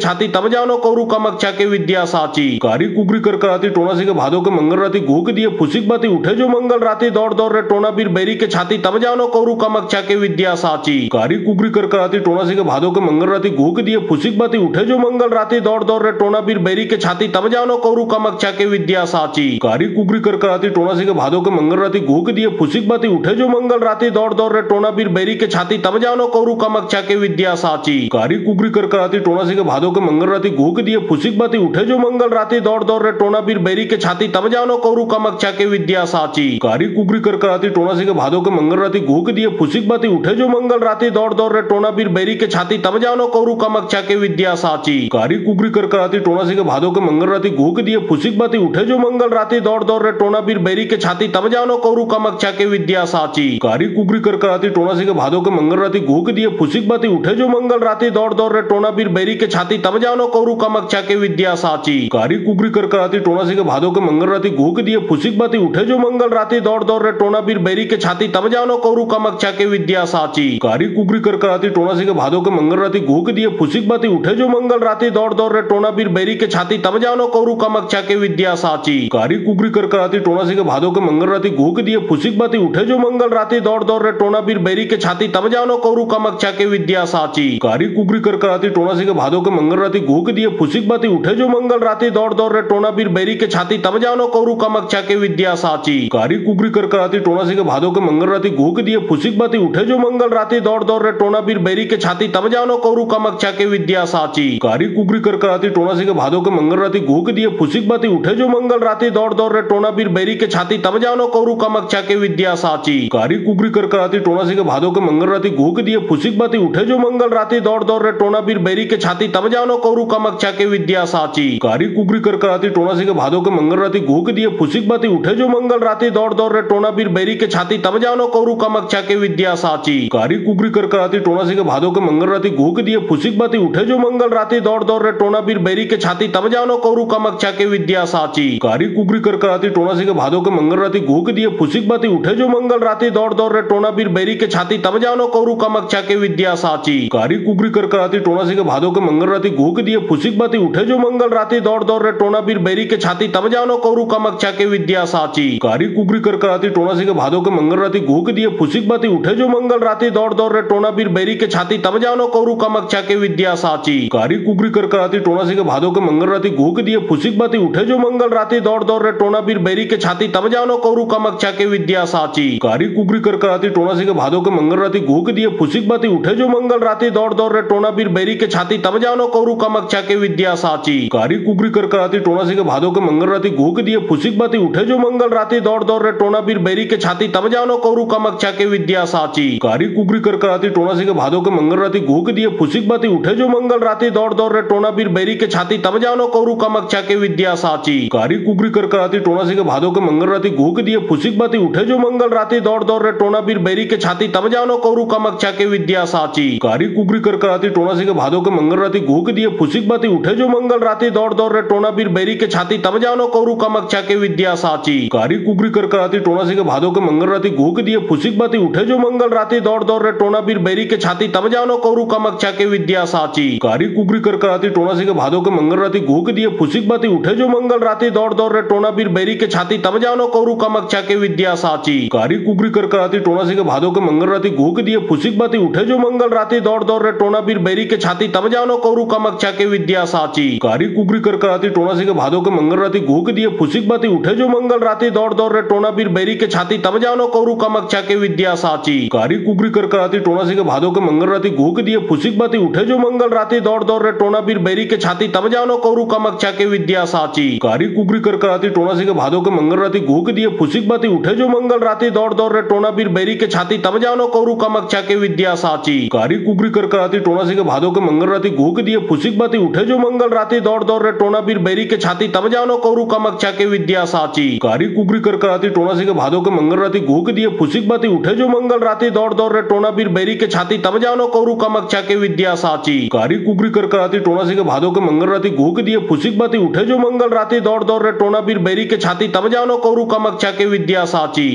छाती तब जानो कौरू कामक्षा के विद्या साची कारी कुबरी कर कराती टोना से के भादो के मंगल राती घूक दिए फुसिक बाती उठे जो मंगल राती दौड़ रे टोना बीर बैरी के छाती तब जानो कौरू कामक्षा के विद्या साची कारी कुबरी कर कराती टोना से के भादो के मंगल राती घूक दिए फुसिक बाती उठे जो मंगल राती दौड़ रे टोना बीर बैरी के छाती तब जानो कौरू कामक्षा के विद्या साची कारी कुबरी कर कराती टोना से के भादो के मंगल राती घूक दिए फुसिक बाती उठे जो मंगल राती दौड़ रे टोना बीर बैरी के छाती तब जानो कौरू कामक्षा के विद्या साची कारी कुबरी कर कराती टोना से के भादो के मंगल राती घूक दिए फुसिक बाती उठे जो मंगल राती दौड़ रे टोना बीर बैरी के छाती छाती तब जानो कौरु कामाक्षा के विद्या साची कारी कुबरी कर कराती टोना से के भादो के मंगल राती घूक दिए फुसिक बाती उठे जो मंगल राती दौड़ दौड़ रे टोना बीर बैरी के छाती तब जानो कौरु कामाक्षा के विद्या साची कारी कुबरी कर कराती टोना से के भादो के मंगल राती घूक दिए फुसिक बाती उठे जो मंगल राती दौड़ दौड़ रे टोना बीर बैरी के छाती तब जानो कौरु कामाक्षा के विद्या साची कारी कुबरी कर कराती टोना से के भादो के मंगल राती घूक दिए फुसिक बाती उठे जो मंगल राती दौड़ दौड़ रे टोना बीर बैरी के छाती तब जानो कौरु कामाक्षा के विद्या साची कारी कुबरी कर कराती टोना से के भादो के मंगल राती घूक दिए फुसिक बाती उठे जो मंगल राती दौड़ दौड़ रे टोना बीर बैरी के छाती तब जानो कौरु कामाक्षा के विद्या साची कारी कुबरी कर कराती टोना से के भादो के मंगल राती घूक दिए फुसिक बाती उठे जो मंगल राती दौड़ दौड़ रे टोना बीर बैरी के छाती तब जानो कौरु कामाक्षा के विद्या साची कारी कुबरी कर कराती टोना से के भादो के मंगल राती घूक दिए फुसिक बाती उठे जो मंगल राती दौड़ दौड़ रे टोना बीर बैरी के छाती तब जानो कौरु कामाक्षा के विद्या साची कारी कुबरी कर कराती टोना से के भादो के मंगल राती घूक दिए फुसिक बाती उठे जो मंगल राती दौड़ दौड़ रे टोना बीर बैरी के छाती तब जानो कौरु कामाक्षा के विद्या साची कारी कुबरी कर कराती टोना से के भादो के मंगल राती घूक दिए फुसिक बाती उठे जो मंगल राती दौड़ दौड़ रे टोना बीर बैरी के छाती तब जानो कौरु कामाक्षा के विद्या साची कारी कुबरी कर कराती टोना से के भादो के मंगल राती घूक दिए फुसिक बाती उठे जो मंगल राती दौड़ दौड़ रे टोना बीर बैरी के छाती तब जानो कौरु कामाक्षा के विद्या साची कारी कुबरी कर कराती टोना से के भादो के मंगल राती घूक दिए फुसिक बाती उठे जो मंगल राती दौड़ दौड़ रे टोना बीर बैरी के छाती तब जानो कौरु कामाक्षा के विद्या साची कारी कुबरी कर कराती टोना से के भादो के मंगल राती घूक दिए फुसिक बाती उठे जो मंगल राती दौड़ दौड़ रे टोना बीर बैरी के छाती तब जानो कौरु कामाक्षा के विद्या साची कारी कुबरी कर कराती टोना से के भादो के मंगल राती घूक दिए फुसिक बाती उठे जो मंगल राती दौड़ दौड़ रे टोना बीर बैरी के छाती तब जानो कौरु कामाक्षा के विद्या साची कारी कुबरी कर कराती टोना से के भादो के मंगल राती घूक दिए फुसिक बाती उठे जो मंगल राती दौड़ दौड़ रे टोना बीर बैरी के छाती तब जानो कौरु कामाक्षा के विद्या साची कारी कुबरी कर कराती टोना से के भादो के मंगल राती घूक दिए फुसिक बाती उठे जो मंगल राती दौड़ दौड़ रे टोना बीर बैरी के छाती तब जानो कौरु कामाक्षा के विद्या साची कारी कुबरी कर कराती टोना से के भादो के मंगल राती घूक दिए फुसिक बाती उठे जो मंगल राती दौड़ दौड़ रे टोना बीर बैरी के छाती तब जानो कौरु कामाक्षा के विद्या साची कारी कुबरी कर कराती टोना से के भादो के मंगल राती घूक दिए फुसिक बाती उठे जो मंगल राती दौड़ दौड़ रे टोना बीर बैरी के छाती तब जानो कौरु कामाक्षा के विद्या साची कारी कुबरी कर कराती टोना से के भादो के मंगल राती घूक दिए फुसिक बाती उठे जो मंगल राती दौड़ दौड़ रे टोना बीर बैरी के छाती तब जानो कौरु कामाक्षा के विद्या साची कारी कुबरी कर कराती टोना से के भादो के मंगल राती घूक दिए फुसिक बाती उठे जो मंगल राती दौड़ दौड़ रे टोना बीर बैरी के छाती तब जानो कौरु कामाक्षा के विद्या साची कारी कुबरी कर कराती टोना से के भादो के मंगल राती घूक दिए फुसिक बाती उठे जो मंगल राती दौड़ दौड़ रे टोना बीर बैरी के छाती तब जानो कौरु कामाक्षा के विद्या साची कारी कुबरी कर कराती टोना से के भादो के मंगल राती घूक दिए फुसिक बाती उठे जो मंगल राती दौड़ दौड़ रे टोना बीर बैरी के छाती तब जानो कौरु कामाक्षा के विद्या साची कारी कुबरी कर कराती टोना से के भादो के मंगल राती घूक दिए फुसिक बाती उठे जो मंगल राती दौड़ दौड़ रे टोना बीर बैरी के छाती तब जानो कौरु कामाक्षा के विद्या साची कारी कुबरी कर कराती टोना से के भादो के मंगल राती घूक दिए फुसिक बाती उठे जो मंगल राती दौड़ दौड़ रे टोना बीर बैरी के छाती तब जानो कौरु कामाक्षा के विद्या साची कारी कुबरी कर कराती टोना से के भादो के मंगल राती घूक दिए फुसिक बाती उठे जो मंगल राती दौड़ दौड़ रे टोना बीर बैरी के छाती तब जानो कौरु कामाक्षा के विद्या साची कारी कुबरी कर कराती टोना से के भादो के मंगल राती घूक दिए फुसिक बाती उठे जो मंगल राती दौड़ दौड़ रे टोना बीर बैरी के छाती तब जानो कौरु कामाक्षा के विद्या साची कारी कुबरी कर कराती टोना से के भादो के मंगल राती घूक दिए फुसिक बाती उठे जो मंगल राती दौड़ दौड़ रे टोना बीर बैरी के छाती तब जानो कौरु कामाक्षा के विद्या साची कारी कुबरी कर कराती टोना से के भादो के मंगल राती घूक दिए फुसिक बाती उठे जो मंगल राती दौड़ दौड़ रे टोना बीर बैरी के छाती तब जानो कौरु कामाक्षा के विद्या साची कारी कुबरी कर कराती टोना से के भादो के मंगल राती घूक दिए फुसिक बाती उठे जो मंगल राती दौड़ दौड़ रे टोना बीर बैरी के छाती तब जानो कौरु कामाक्षा के विद्या साची कारी कुबरी कर कराती टोना से के भादो के मंगल राती घूक दिए फुसिक बाती उठे जो मंगल राती दौड़ दौड़ रे टोना बीर बैरी के छाती तब जानो कौरु कामाक्षा के विद्या साची कारी कुबरी कर कराती टोना से के भादो के मंगल राती घूक दिए फुसिक बाती उठे जो मंगल राती दौड़ दौड़ रे टोना बीर बैरी के छाती तब जानो कौरु कामाक्षा के विद्या साची कारी कुबरी कर कराती टोना से के भादो के मंगल राती घूक दिए फुसिक बाती उठे जो मंगल राती दौड़ दौड़ रे टोना बीर बैरी के छाती तब जानो कौरु कामाक्षा के विद्या साची कारी कुबरी कर कराती टोना से के भादो के मंगल राती घूक दिए फुसिक बाती उठे जो मंगल राती दौड़ दौड़ रे टोना बीर बैरी के छाती तब जानो कौरु कामाक्षा के विद्या साची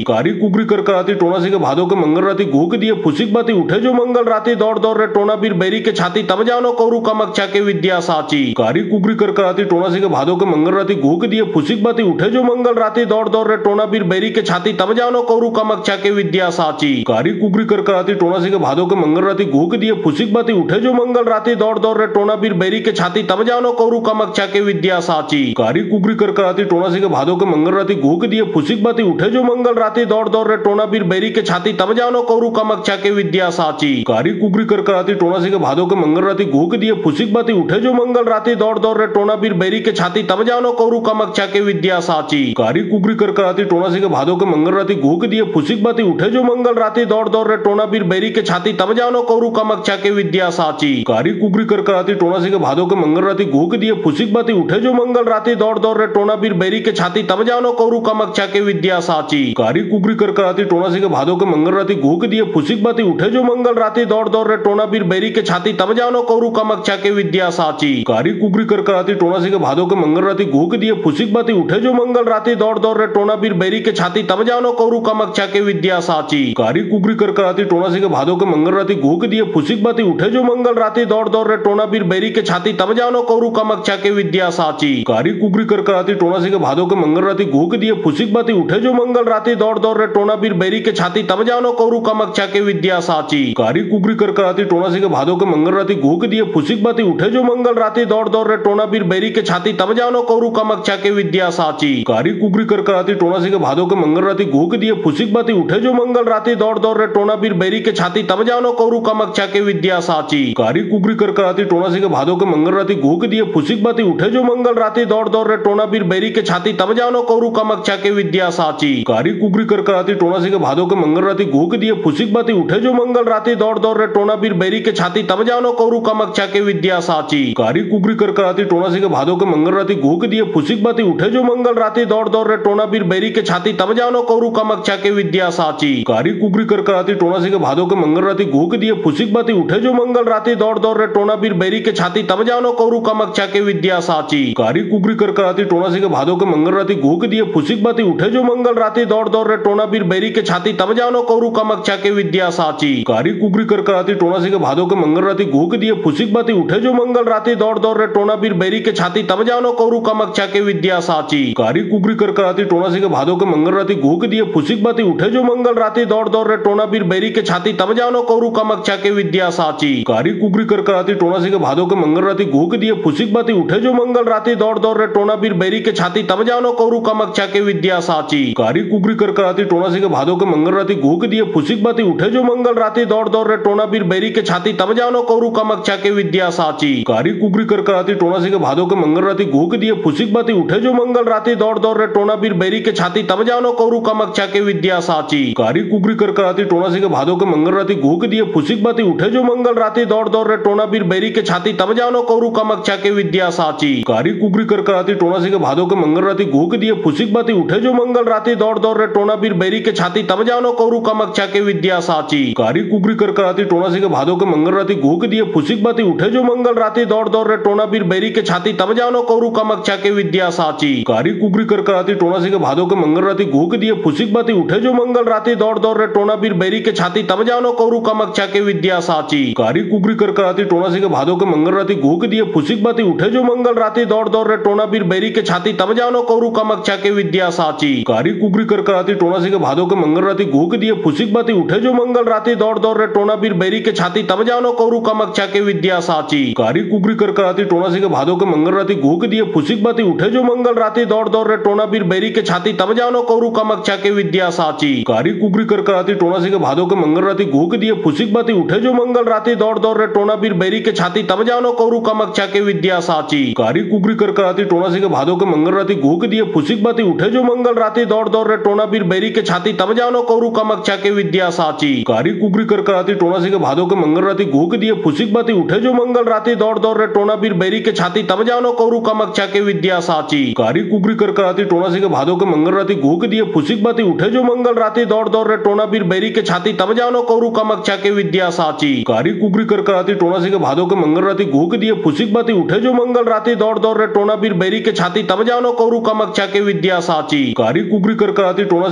कारी कुबरी कर कराती टोना से के भादो के मंगल राती घूक दिए फुसिक बाती उठे जो मंगल राती दौड़ दौड़ रे टोना बीर बैरी के छाती तब जानो कौरु कामाक्षा के विद्या साची कारी कुबरी कर कराती टोना से के भादो के मंगल राती घूक दिए फुसिक बाती उठे जो मंगल राती दौड़ दौड़ रे टोना बीर बैरी के छाती तब जानो कौरु कामाक्षा के विद्या साची कारी कुबरी कर कराती टोना से के भादो के मंगल राती घूक दिए फुसिक बाती उठे जो मंगल राती दौड़ दौड़ रे टोना बीर बैरी के छाती तब जानो कौरु कामाक्षा के विद्या साची कारी कुबरी कर कराती टोना से के भादो के मंगल राती घूक दिए फुसिक बाती उठे जो मंगल राती दौड़ दौड़ रे टोना बीर बैरी के छाती तब जानो कौरु कामाक्षा के विद्या साची कारी कुबरी कर कराती टोना से के भादो के मंगल राती घूक दिए फुसिक बाती उठे जो मंगल राती दौड़ दौड़ रे टोना बीर बैरी के छाती तब जानो कौरू कमक्षा के विद्या साची कारी कुबरी कर कराती टोना से के भादो के मंगल राती घूक दिए फुसिक बाती उठे जो मंगल राती दौड़ दौड़ रे टोना बीर बैरी के छाती तब जानो कौरू कमक्षा के विद्या साची कारी कुबरी कर कराती टोना से के भादो के मंगल राती घूक दिए फुसिक बाती उठे जो मंगल राती दौड़ दौड़ रे टोना बीर बैरी के छाती तब जानो कौरू कमक्षा के विद्या साची कारी कुबरी कर कराती टोना से के भादो के मंगल राती घूक दिए फुसिक बाती उठे जो मंगल राती दौड़ दौड़ रे टोना बीर बैरी के छाती तब जानो कौरू कमक्षा के विद्या साची कारी कुबरी कर कराती टोना से के भादो के मंगल राती घूक दिए फुसिक बाती उठे जो मंगल राती दौड़ दौड़ रे टोना बीर बैरी के छाती तब जानो कौरू कमक्षा के विद्या साची कारी कुबरी कर कराती टोना से के भादो के मंगल राती घूक दिए फुसिक बाती उठे जो मंगल राती दौड़ दौड़ रे टोना बीर बैरी के छाती तब जानो कौरू कमक्षा के विद्या साची कारी कुबरी कर कराती टोना से के भादो के मंगल राती घूक दिए फुसिक बाती उठे जो मंगल राती दौड़ दौड़ रे टोना बीर बैरी के छाती तब जानो कौरू कमक्षा के विद्या साची कारी कुबरी कर कराती टोना से के भादो के मंगल राती घूक दिए फुसिक बाती उठे जो मंगल राती दौड़ दौड़ रे टोना बीर बैरी के छाती तब जानो कौरू कमक्षा के विद्या साची कारी कुबरी कर कराती टोना से के भादो के मंगल राती घूक दिए फुसिक बाती उठे जो मंगल राती दौड़ दौड़ रे टोना बीर बैरी के छाती तब जानो कौरू कमक्षा के विद्या साची कारी कुबरी कर कराती टोना से के भादो के मंगल राती घूक दिए फुसिक बाती उठे जो मंगल राती दौड़ दौड़ रे टोना बीर बैरी के छाती तब जानो कौरू कमक्षा के विद्या साची कारी कुबरी कर कराती टोना से के भादो के मंगल राती घूक दिए फुसिक बाती उठे जो मंगल राती दौड़ दौड़ रे टोना बीर बैरी के छाती तब जानो कौरू कमक्षा के विद्या साची कारी कुबरी कर कराती टोना से के भादो के मंगल राती घूक दिए फुसिक बाती उठे जो मंगल राती दौड़ दौड़ रे टोना बीर बैरी के छाती तब जानो कौरू कमक्षा के विद्या साची कारी कुबरी कर कराती टोना से के भादो के मंगल राती घूक दिए फुसिक बाती उठे जो मंगल राती दौड़ दौड़ रे टोना बीर बैरी के छाती तब जानो कौरू कमक्षा के विद्या साची कारी कुबरी कर कराती टोना से के भादो के मंगल राती घूक दिए फुसिक बाती उठे जो मंगल राती दौड़ दौड़ रे टोना बीर बैरी के छाती तब जानो कौरू कमक्षा के विद्या साची कारी कुबरी कर कराती टोना से के भादो के मंगल राती घूक दिए फुसिक बाती उठे जो मंगल राती दौड़ दौड़ रे टोना बीर बैरी के छाती तब जानो कौरू कमक्षा के विद्या साची कारी कुबरी कर कराती टोना से के भादो के मंगल राती घूक दिए फुसिक बाती उठे जो मंगल राती दौड़ दौड़ रे टोना बीर बैरी के छाती तब जानो कौरू कमक्षा के विद्या साची कारी कुबरी कर कराती टोना से के भादो के मंगल राती घूक दिए फुसिक बाती उठे जो मंगल राती दौड़ दौड़ रे टोना बीर बैरी के छाती तब जानो कौरू कमक्षा के विद्या साची कारी कुबरी कर कराती टोना से के भादो के मंगल राती घूक दिए फुसिक बाती उठे जो मंगल राती दौड़ दौड़ रे टोना बीर बैरी के छाती तब जानो कौरू कमक्षा के विद्या साची कारी कुबरी कर कराती टोना से के भादो के मंगल राती घूक दिए फुसिक बाती उठे जो मंगल राती दौड़ दौड़ रे टोना बीर बैरी के छाती तब जानो कौरू कमक्षा के विद्या साची कारी कुबरी कर कराती टोना से के भादो के मंगल राती घूक दिए फुसिक बाती उठे जो मंगल राती दौड़ दौड़ रे टोना बीर बैरी के छाती तब जानो कौरू कमक्षा के विद्या साची कारी कुबरी कर कराती टोना से के भादो के मंगल राती घूक दिए फुसिक बाती उठे जो मंगल राती दौड़ दौड़ रे टोना बीर बैरी के छाती तब जानो कौरू कमक्षा के विद्या साची कारी कुबरी कर कराती टोना से के भादो के मंगल राती घूक दिए फुसिक बाती उठे जो मंगल राती दौड़ दौड़ रे टोना बीर बैरी के छाती तब जानो कौरू कमक्षा के विद्या साची कारी कुबरी कर कराती टोना से के भादो के मंगल राती घूक दिए फुसिक बाती उठे जो मंगल राती दौड़ दौड़ रे टोना बीर बैरी के छाती तब जानो कौरू कमक्षा के विद्या साची कारी कुबरी कर कराती टोना से के भादो के मंगल राती घूक दिए फुसिक बाती उठे जो मंगल राती दौड़ दौड़ रे टोना बीर बैरी के छाती तब जानो कौरू कमक्षा के विद्या साची कारी कुबरी कर कराती टोना से के भादो के मंगल राती घूक दिए फुसिक बाती उठे जो मंगल राती दौड़ दौड़ रे टोना बीर बैरी के छाती तब जानो कौरू कमक्षा के विद्या साची कारी कुबरी कर कराती टोना से के भादो के मंगल राती घूक दिए फुसिक बाती उठे जो मंगल राती दौड़ दौड़ रे टोना बीर बैरी के छाती तब जानो कौरू कमक्षा के विद्या साची कारी कुबरी कर कराती टोना से के भादो के मंगल राती घूक दिए फुसिक बाती उठे जो मंगल राती दौड़ दौड़ रे टोना बीर बैरी के छाती तब जानो कौरू कमक्षा के विद्या साची कारी कुबरी कर कराती टोना से के भादो के मंगल राती घूक दिए फुसिक बाती उठे जो मंगल राती दौड़ दौड़ रे टोना बीर बैरी के छाती तब जानो कौरू कमक्षा के विद्या साची कारी कुबरी कर कराती टोना से के भादो के मंगल राती घूक दिए फुसिक बाती उठे जो मंगल राती दौड़ दौड़ रे टोना बीर बैरी के छाती तब जानो कौरू कमक्षा के विद्या साची कारी कुबरी कर कराती टोना से के भादो के मंगल राती घूक दिए फुसिक बाती उठे जो मंगल राती दौड़ दौड़ रे टोना बीर बैरी के छाती तब जानो कौरू कमक्षा के विद्या साची कारी कुबरी कर कराती टोना से के भादो के मंगल राती घूक दिए फुसिक बाती उठे जो मंगल राती दौड़ दौड़ रे टोना बीर बैरी के छाती तब जानो कौरू कमक्षा के विद्या साची कारी कुबरी कर कराती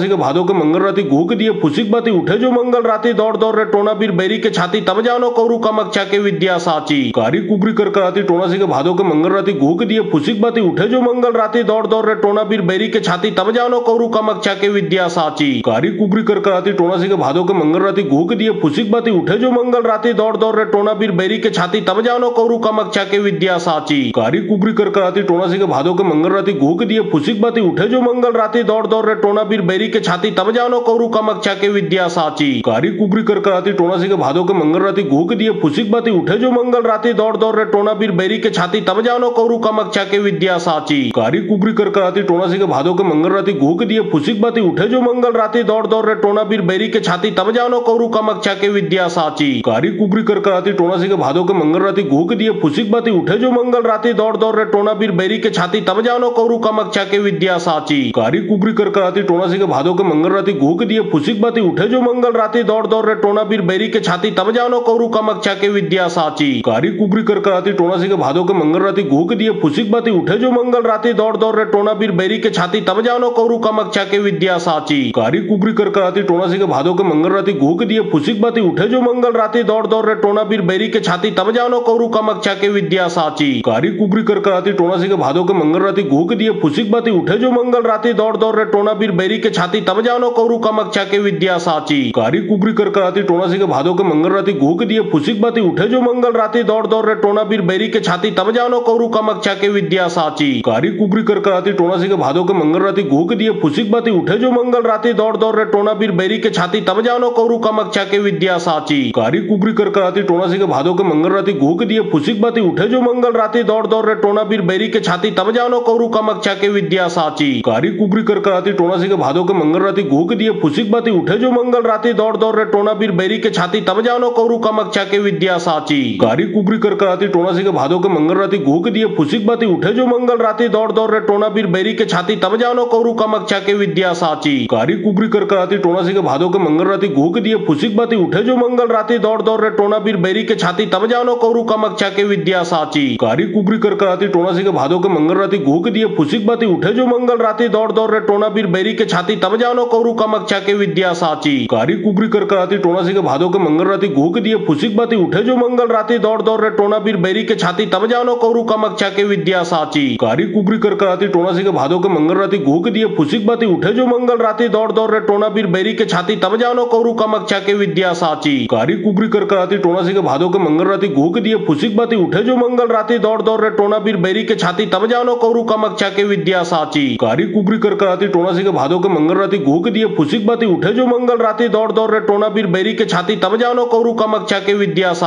टोना से के भादो के मंगल राती घूक दिए फुसिक बाती उठे जो मंगल राती दौड़ दौड़ रे टोना बीर बैरी के छाती तब जानो कौरू कमक्षा के विद्या साची कारी कुबरी कर कराती टोना से के भादो के मंगल राती घूक दिए फुसिक बाती उठे जो मंगल राती दौड़ दौड़ रे टोना बीर बैरी के छाती तब जानो कौरू कमक्षा के विद्या साची कारी कुबरी कर कराती टोना से के भादो के मंगल राती घूक दिए फुसिक बाती उठे जो मंगल राती दौड़ दौड़ रे टोना बीर बैरी के छाती तब जानो कौरू कमक्षा के विद्या साची कारी कुबरी कर कराती टोना से के भादो के मंगल राती घूक दिए फुसिक बाती उठे जो मंगल राती दौड़ दौड़ रे टोना बीर बैरी के छाती तब जानो कौरू कमक्षा के विद्या साची कारी कुगरी कर कराती टोना सी के भादो के मंगल राती घूक दिए फुसिक बाती उठे जो मंगल राती दौड़ दौड़ रे टोना बीर बैरी के छाती तब जानो कौरु कामाक्षा के विद्या साची। कारी कुगरी कर कराती टोना सी के भादो के मंगल राती घूक दिए फुसिक बाती उठे जो मंगल राती दौड़ दौड़ रे टोना बीर बैरी के छाती तब जानो कौरु कामाक्षा के विद्या साची। कारी कुगरी कर कराती टोना सी के भादो के मंगल राती घूक दिए फुसिक बाती उठे जो मंगल राती दौड़ दौड़ रे टोना बीर बैरी के छाती तब जानो कौरु कामाक्षा के विद्या साची। कारी कुगरी कर कराती टोना सी के भादो के मंगल राती घूक दिए फुसिक बाती उठे जो मंगल राती दौड़ दौड़ रे टोना बीर बैरी के छाती तब जानो कौरु कामाक्षा के विद्या साची। कारी कुगरी कर कराती टोना सी के भादो के मंगल राती घूक दिए फुसिक बाती उठे जो मंगल राती दौड़ दौड़ रे टोना बीर बैरी के छाती तब जानो कौरु कामाक्षा के विद्या साची। कारी कुगरी कर कराती टोना सी के भादो के मंगल राती घूक दिए फुसिक बाती उठे जो मंगल राती दौड़ दौड़ रे टोना बीर बैरी के छाती तब जानो कौरु कामाक्षा के विद्या साची। कारी कुगरी कर कराती टोना सी के भादो के मंगल राती घूक दिए फुसिक बाती उठे जो मंगल राती दौड़ दौड़ रे टोना बीर बैरी के छाती तब जानो कौरु कामाक्षा के विद्या साची। कारी कुगरी कर कराती टोना सी के भादो के मंगल राती घूक दिए फुसिक बाती उठे जो मंगल राती दौड़ दौड़ रे टोना बीर बैरी के छाती तब जानो कौरु कामाक्षा के विद्या साची। कारी कुगरी कर कराती टोना सी के भादो के मंगल राती घूक दिए फुसिक बाती उठे जो मंगल राती दौड़ दौड़ रे टोना बीर बैरी के छाती तब जानो कौरु कामाक्षा के विद्या साची। कारी कुगरी कर कराती टोना सी के भादो के मंगल राती घूक दिए फुसिक बाती उठे जो मंगल राती दौड़ दौड़ रे टोना बीर बैरी के छाती तब जानो कौरु कामाक्षा के विद्या साची। कारी कुगरी कर कराती टोना सी के भादो के मंगल राती घूक दिए फुसिक बाती उठे जो मंगल राती दौड़ दौड़ रे टोना बीर बैरी के छाती तब जानो कौरु कामाक्षा के विद्या साची। कारी कुगरी कर कराती टोना सी के भादो के मंगल राती घूक दिए फुसिक बाती उठे जो मंगल राती दौड़ दौड़ रे टोना बीर बैरी के छाती तब जानो कौरु कामाक्षा के विद्या साची। कारी कुगरी कर कराती टोना सी के भादो के मंगल राती घूक दिए फुसिक बाती उठे जो मंगल राती दौड़ दौड़ रे टोना बीर बैरी के छाती तब जानो कौरु कामाक्षा के विद्या साची। कारी कुगरी कर कराती टोना सी के भादो के मंगल राती घूक दिए फुसिक बाती उठे जो मंगल राती दौड़ दौड़ रे टोना बीर बैरी के छाती तब जानो कौरु कामाक्षा के विद्या साची। कारी कुगरी कर कराती टोना सी के भादो के मंगल राती घूक दिए फुसिक बाती उठे जो मंगल राती दौड़ दौड़ रे टोना बीर बैरी के छाती तब जानो कौरु कामाक्षा के विद्या साची। कारी कुगरी कर कराती टोना सी के भादो के मंगल राती घूक दिए फुसिक बाती उठे जो मंगल राती दौड़ दौड़ रे टोना बीर बैरी के छाती तब जानो कौरु कामाक्षा के विद्या साची। कारी कुगरी कर कराती टोना सी के भादो के मंगल राती घूक दिए फुसिक बाती उठे जो मंगल राती दौड़ दौड़ रे टोना बीर बैरी के छाती तब जानो कौरु कामाक्षा के विद्या साची।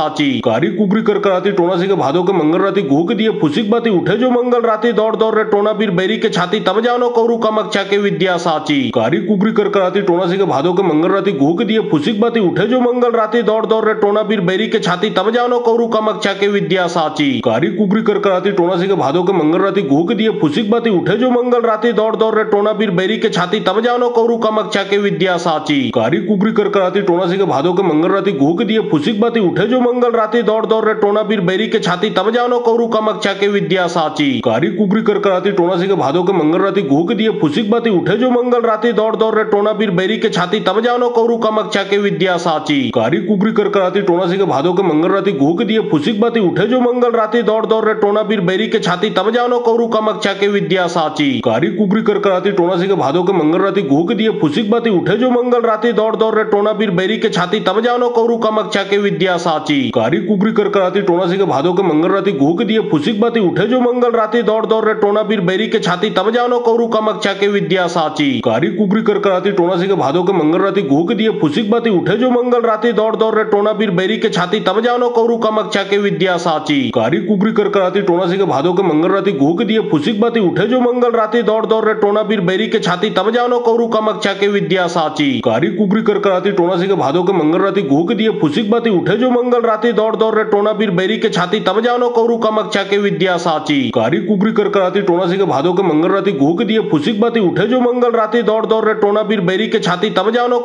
कारी कुगरी कर कराती टोना सी के भादो के मंगल राती घूक दिए फुसिक बाती उठे जो मंगल राती दौड़ दौड़ रे टोना बीर बैरी के छाती तब जानो कौरु कामाक्षा के विद्या साची। कारी कुगरी कर कराती टोना सी के भादो के मंगल राती घूक दिए फुसिक बाती उठे जो मंगल राती दौड़ दौड़ रे टोना बीर बैरी के छाती तब जानो कौरु कामाक्षा के विद्या साची। कारी कुगरी कर कराती टोना सी के भादो के मंगल राती घूक दिए फुसिक बाती उठे जो मंगल राती दौड़ दौड़ रे टोना बीर बैरी के छाती तब जानो कौरु कामाक्षा के विद्या साची। कारी कुगरी कर कराती टोना सी के भादो के मंगल राती घूक दिए फुसिक बाती उठे जो मंगल राती दौड़ दौड़ रे टोना बीर बैरी के छाती तब जानो कौरु कामाक्षा के विद्या साची। कारी कुगरी कर कराती टोना सी के भादो के मंगल राती घूक दिए फुसिक बाती उठे जो मंगल राती दौड़ दौड़ रे टोना बीर बैरी के छाती तब जानो कौरु कामाक्षा के विद्या साची। कारी कुगरी कर कराती टोना सी के भादो के मंगल राती घूक दिए फुसिक बाती उठे जो मंगल राती दौड़ दौड़ रे टोना बीर बैरी के छाती तब जानो कौरु कामाक्षा के विद्या साची। कारी कुगरी कर कराती टोना सी के भादो के मंगल राती घूक दिए फुसिक बाती उठे जो मंगल राती दौड़ दौड़ रे टोना बीर बैरी के छाती तब जानो कौरु कामाक्षा के विद्या साची। कारी कुगरी कर कराती टोना सी के भादो के मंगल राती घूक दिए फुसिक बाती उठे जो मंगल राती दौड़ दौड़ रे टोना बीर बैरी के छाती तब जानो कौरु कामाक्षा के विद्या साची। कारी कुगरी कर कराती टोना सी के भादो के मंगल राती घूक दिए फुसिक बाती उठे जो मंगल राती दौड़ दौड़ रे टोना बीर बैरी के छाती तब जानो कौरु कामाक्षा के विद्या साची। कारी कुगरी कर कराती टोना सी के भादो के मंगल राती घूक दिए फुसिक बाती उठे जो मंगल राती दौड़ दौड़ रे टोना बीर बैरी के छाती तब जानो कौरु कामाक्षा के विद्या साची। कारी कुगरी कर कराती टोना सी के भादो के मंगल राती घूक दिए फुसिक बाती उठे जो मंगल राती दौड़ दौड़ रे टोना बीर बैरी के छाती तब जानो कौरु कामाक्षा के विद्या साची। कारी कुगरी कर कराती टोना सी के भादो के मंगल राती घूक दिए फुसिक बाती उठे जो मंगल राती दौड़ दौड़ रे टोना बीर बैरी के छाती तब जानो कौरु कामाक्षा के विद्या साची। कारी कुगरी कर कराती टोना सी के भादो के मंगल राती घूक दिए फुसिक बाती उठे जो मंगल राती दौड़ दौड़ रे टोना बीर बैरी के छाती तब जानो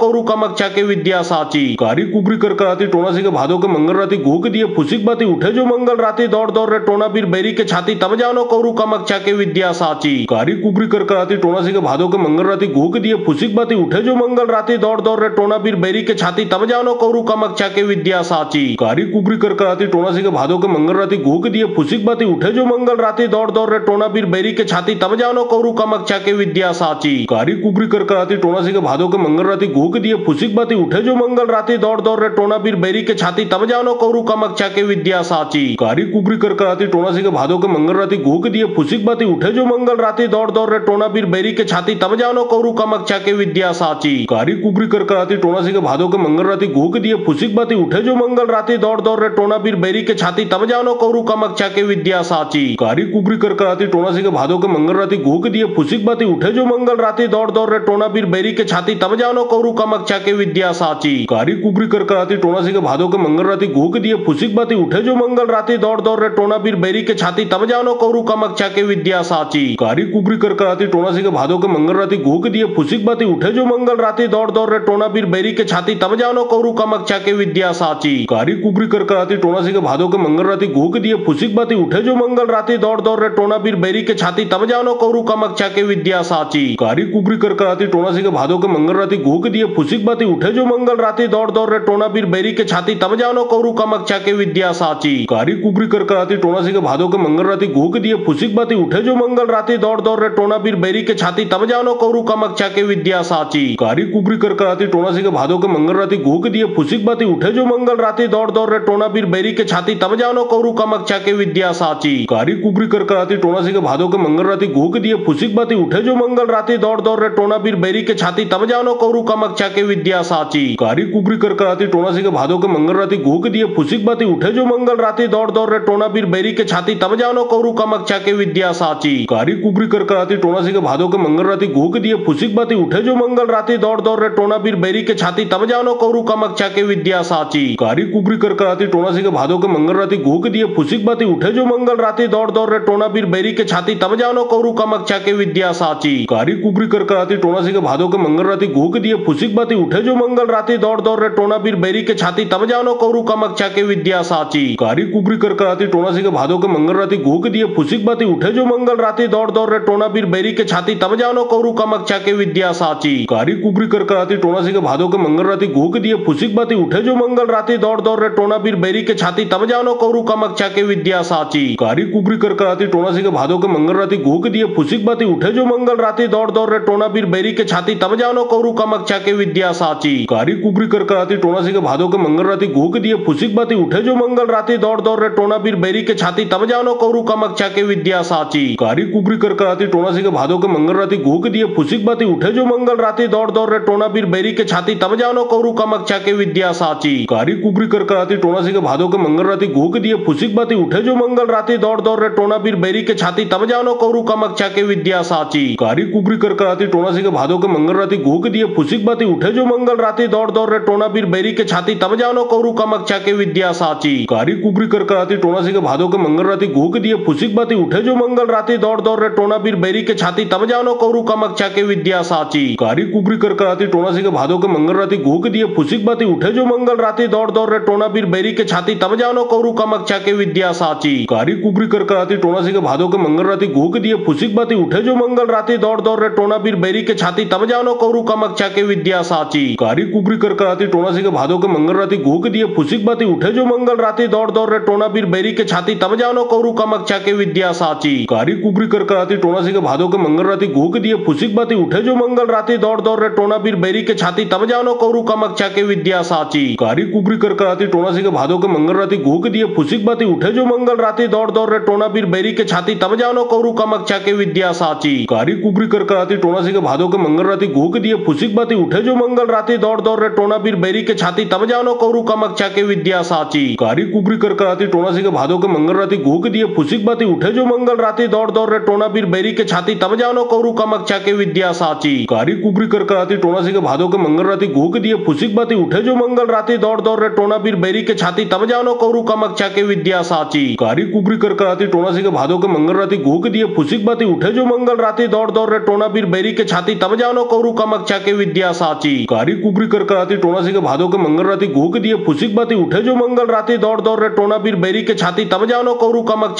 कौरु कामाक्षा के विद्या साची। कारी कुगरी कर कराती टोना सी के भादो के मंगल राती घूक दिए फुसिक बाती उठे जो मंगल राती दौड़ दौड़ रे टोना बीर बैरी के छाती तब जानो कौरु कामाक्षा के विद्या साची। कारी कुगरी कर कराती टोना सी के भादो के मंगल राती घूक दिए फुसिक बाती उठे जो मंगल राती दौड़ दौड़ रे टोना बीर बैरी के छाती तब जानो कौरु कामाक्षा के विद्या साची। कारी कुगरी कर कराती टोना सी के भादो के मंगल राती घूक दिए फुसिक बाती उठे जो मंगल राती दौड़ दौड़ रे टोना बीर बैरी के छाती तब जानो कौरु कामाक्षा के विद्या साची। कारी कुगरी कर कराती टोना सी के भादो के मंगल राती घूक दिए फुसिक बाती उठे जो मंगल राती दौड़ दौड़ रे टोना बीर बैरी के छाती तब जानो कौरु कामाक्षा के विद्या साची। कारी कुगरी कर कराती टोना सी के भादो के मंगल राती घूक दिए फुसिक बाती उठे जो मंगल राती दौड़ दौड़ रे टोना बीर बैरी के छाती तब जानो कौरु कामाक्षा के विद्या साची। कारी कुगरी कर कराती टोना सी के भादो के मंगल राती घूक दिए फुसिक बाती उठे जो मंगल राती दौड़ दौड़ रे टोना बीर बेरी के छाती तब जानो कौरु कामक्षा के विद्या साची कारी कुबरी कर कराती टोना से के भादो के मंगल राती घूक दिए फुसिक बाती उठे जो मंगल राती दौड़ दौड़ रे टोना बीर बेरी के छाती तब जानो कौरु कामक्षा के विद्या साची कारी कुबरी कर कराती टोना से के भादो के मंगल राती घूक दिए फुसिक बाती उठे जो मंगल राती दौड़ दौड़ रे टोना बीर बेरी के छाती तब जानो कौरु कामक्षा के विद्या साची कारी कुबरी कर कराती टोना से के भादो के मंगल राती घूक दिए फुसिक बाती उठे जो मंगल राती दौड़ दौड़ रे टोना बीर बेरी के छाती तब जानो कौरु कामक्षा के विद्या साची कारी कुबरी कर कराती टोना से के भादो के मंगल राती घूक दिए फुसिक बाती उठे जो मंगल राती दौड़ दौड़ रे टोना बीर बेरी के छाती तब जानो कौरु कामक्षा के विद्या साची कारी कुबरी कर कराती टोना से के भादो के मंगल राती घूक दिए फुसिक बाती उठे जो मंगल राती दौड़ दौड़ रे टोना बीर बेरी के छाती तब जानो कौरु कामक्षा के विद्या साची कारी कुबरी कर कराती टोना से के भादो के मंगल राती घूक दिए फुसिक बाती उठे जो मंगल राती दौड़ दौड़ रे टोना बीर बेरी के छाती तब जानो कौरु कामक्षा के विद्या साची कारी कुबरी कर कराती टोना से के भादो के मंगल राती घूक दिए फुसिक बाती उठे जो मंगल राती दौड़ दौड़ रे टोना बीर बेरी के छाती तब जानो कौरु कामक्षा के विद्या साची कारी कुबरी कर कराती टोना से के भादो के मंगल राती घूक दिए फुसिक बाती उठे जो मंगल राती दौड़ दौड़ रे टोना बीर बेरी के छाती तब जानो कौरु कामक्षा के विद्या साची कारी कुबरी कर कराती टोना से के भादो के मंगल राती घूक दिए फुसिक बाती उठे जो मंगल राती दौड़ दौड़ रे टोना बीर बेरी के छाती तब जानो कौरु कामक्षा के विद्या साची कारी कुबरी कर कराती टोना से के भादो के मंगल राती घूक दिए फुसिक बाती उठे जो मंगल राती दौड़ दौड़ रे टोना बीर बेरी के छाती तब जानो कौरु कामक्षा के विद्या साची कारी कुबरी कर कराती टोना से के भादो के मंगल राती घूक दिए फुसिक बाती उठे जो मंगल राती दौड़ दौड़ रे टोना बीर बेरी के छाती तब जानो कौरु कामक्षा के विद्या साची कारी कुबरी कर कराती टोना से के भादो के मंगल राती घूक दिए फुसिक बाती उठे जो मंगल राती दौड़ दौड़ रे टोना बीर बेरी के छाती तब जानो कौरु कामक्षा के विद्या साची कारी कुबरी कर कराती टोना से के भादो के मंगल राती घूक दिए फुसिक बाती उठे जो मंगल राती दौड़ दौड़ रे टोना बीर बेरी के छाती तब जानो कौरु कामक्षा के विद्या साची कारी कुबरी कर कराती टोना से के भादो के मंगल राती घूक दिए फुसिक बाती उठे जो मंगल राती दौड़ दौड़ रे टोना बीर बेरी के छाती तब जानो कौरु कामक्षा के विद्या साची कारी कुबरी कर कराती टोना से के भादो के मंगल राती घूक दिए फुसिक बाती उठे जो मंगल राती दौड़ दौड़ रे टोना बीर बेरी के छाती तब जानो कौरु कामक्षा के विद्या साची कारी कुबरी कर कराती टोना से के भादो के मंगल राती घूक दिए फुसिक बाती उठे जो मंगल राती दौड़ दौड़ रे टोना बीर बेरी के छाती तब जानो कौरु कामक्षा के विद्या साची कारी कुबरी कर कराती टोना से के भादो के मंगल राती घूक दिए फुसिक बाती उठे जो मंगल राती दौड़ दौड़ रे टोना बीर बेरी के छाती तब जानो कौरु कामक्षा के विद्या साची कारी कुबरी कर कराती टोना से के भादो के मंगल राती घूक दिए फुसिक बाती उठे जो मंगल राती दौड़ दौड़ रे टोना बीर बेरी के छाती तब जानो कौरु कामक्षा के विद्या साची कारी कुबरी कर कराती टोना से के भादो के मंगल राती घूक दिए फुसिक बाती उठे जो मंगल राती दौड़ दौड़ रे टोना बीर बेरी के छाती तब जानो कौरु कामक्षा के विद्या साची कारी कुबरी कर कराती टोना से के भादो के मंगल राती घूक दिए फुसिक बाती उठे जो मंगल राती दौड़ दौड़ रे टोना बीर बेरी के छाती तब जानो कौरु कामक्षा के विद्या साची कारी कुबरी कर कराती टोना से के भादो के मंगल राती घूक दिए फुसिक बाती उठे जो मंगल राती दौड़ दौड़ रे टोना बीर बेरी के छाती तब जानो कौरु कामक्षा के विद्या साची कारी कुबरी कर कराती टोना से के भादो के मंगल राती घूक दिए फुसिक बाती उठे जो मंगल राती दौड़ दौड़ रे टोना बीर बेरी के छाती तब जानो कौरु कामक्षा के विद्या साची कारी कुबरी कर कराती टोना से के भादो के मंगल राती घूक दिए फुसिक बाती उठे जो मंगल राती दौड़ दौड़ रे टोना बीर बेरी के छाती तब जानो कौरु कामक्षा के विद्या साची कारी कुबरी कर कराती टोना से के भादो के मंगल राती घूक दिए फुसिक बाती उठे जो मंगल राती दौड़ दौड़ रे टोना बीर बेरी के छाती तब जानो कौरु कामक्षा के विद्या साची कारी कुबरी कर कराती टोना से के भादो के मंगल राती घूक दिए फुसिक बाती उठे जो मंगल राती दौड़ दौड़ रे टोना बीर बेरी के छाती तब जानो कौरु कामक्षा के विद्या साची कारी कुबरी कर कराती टोना से के भादो के मंगल राती घूक दिए फुसिक बाती उठे जो मंगल राती दौड़ दौड़ रे टोना बीर बेरी के छाती तब जानो कौरु कामक्षा के विद्या साची कारी कुबरी कर कराती टोना से के भादो के मंगल राती घूक दिए फुसिक बाती उठे जो मंगल राती दौड़ दौड़ रे टोना बीर बेरी के छाती तब जानो कौरु कामक्षा के विद्या साची कारी कुबरी कर कराती टोना से के भादो के मंगल राती घूक दिए फुसिक बाती उठे जो मंगल राती दौड़ दौड़ रे टोना बीर बेरी के छाती तब जानो कौरु कामक्षा के विद्या साची कारी कुबरी कर कराती टोना से के भादो के मंगल राती घूक दिए फुसिक बाती उठे जो मंगल राती दौड़ दौड़ रे टोना बीर बेरी के छाती तब जानो कौरु कामक्षा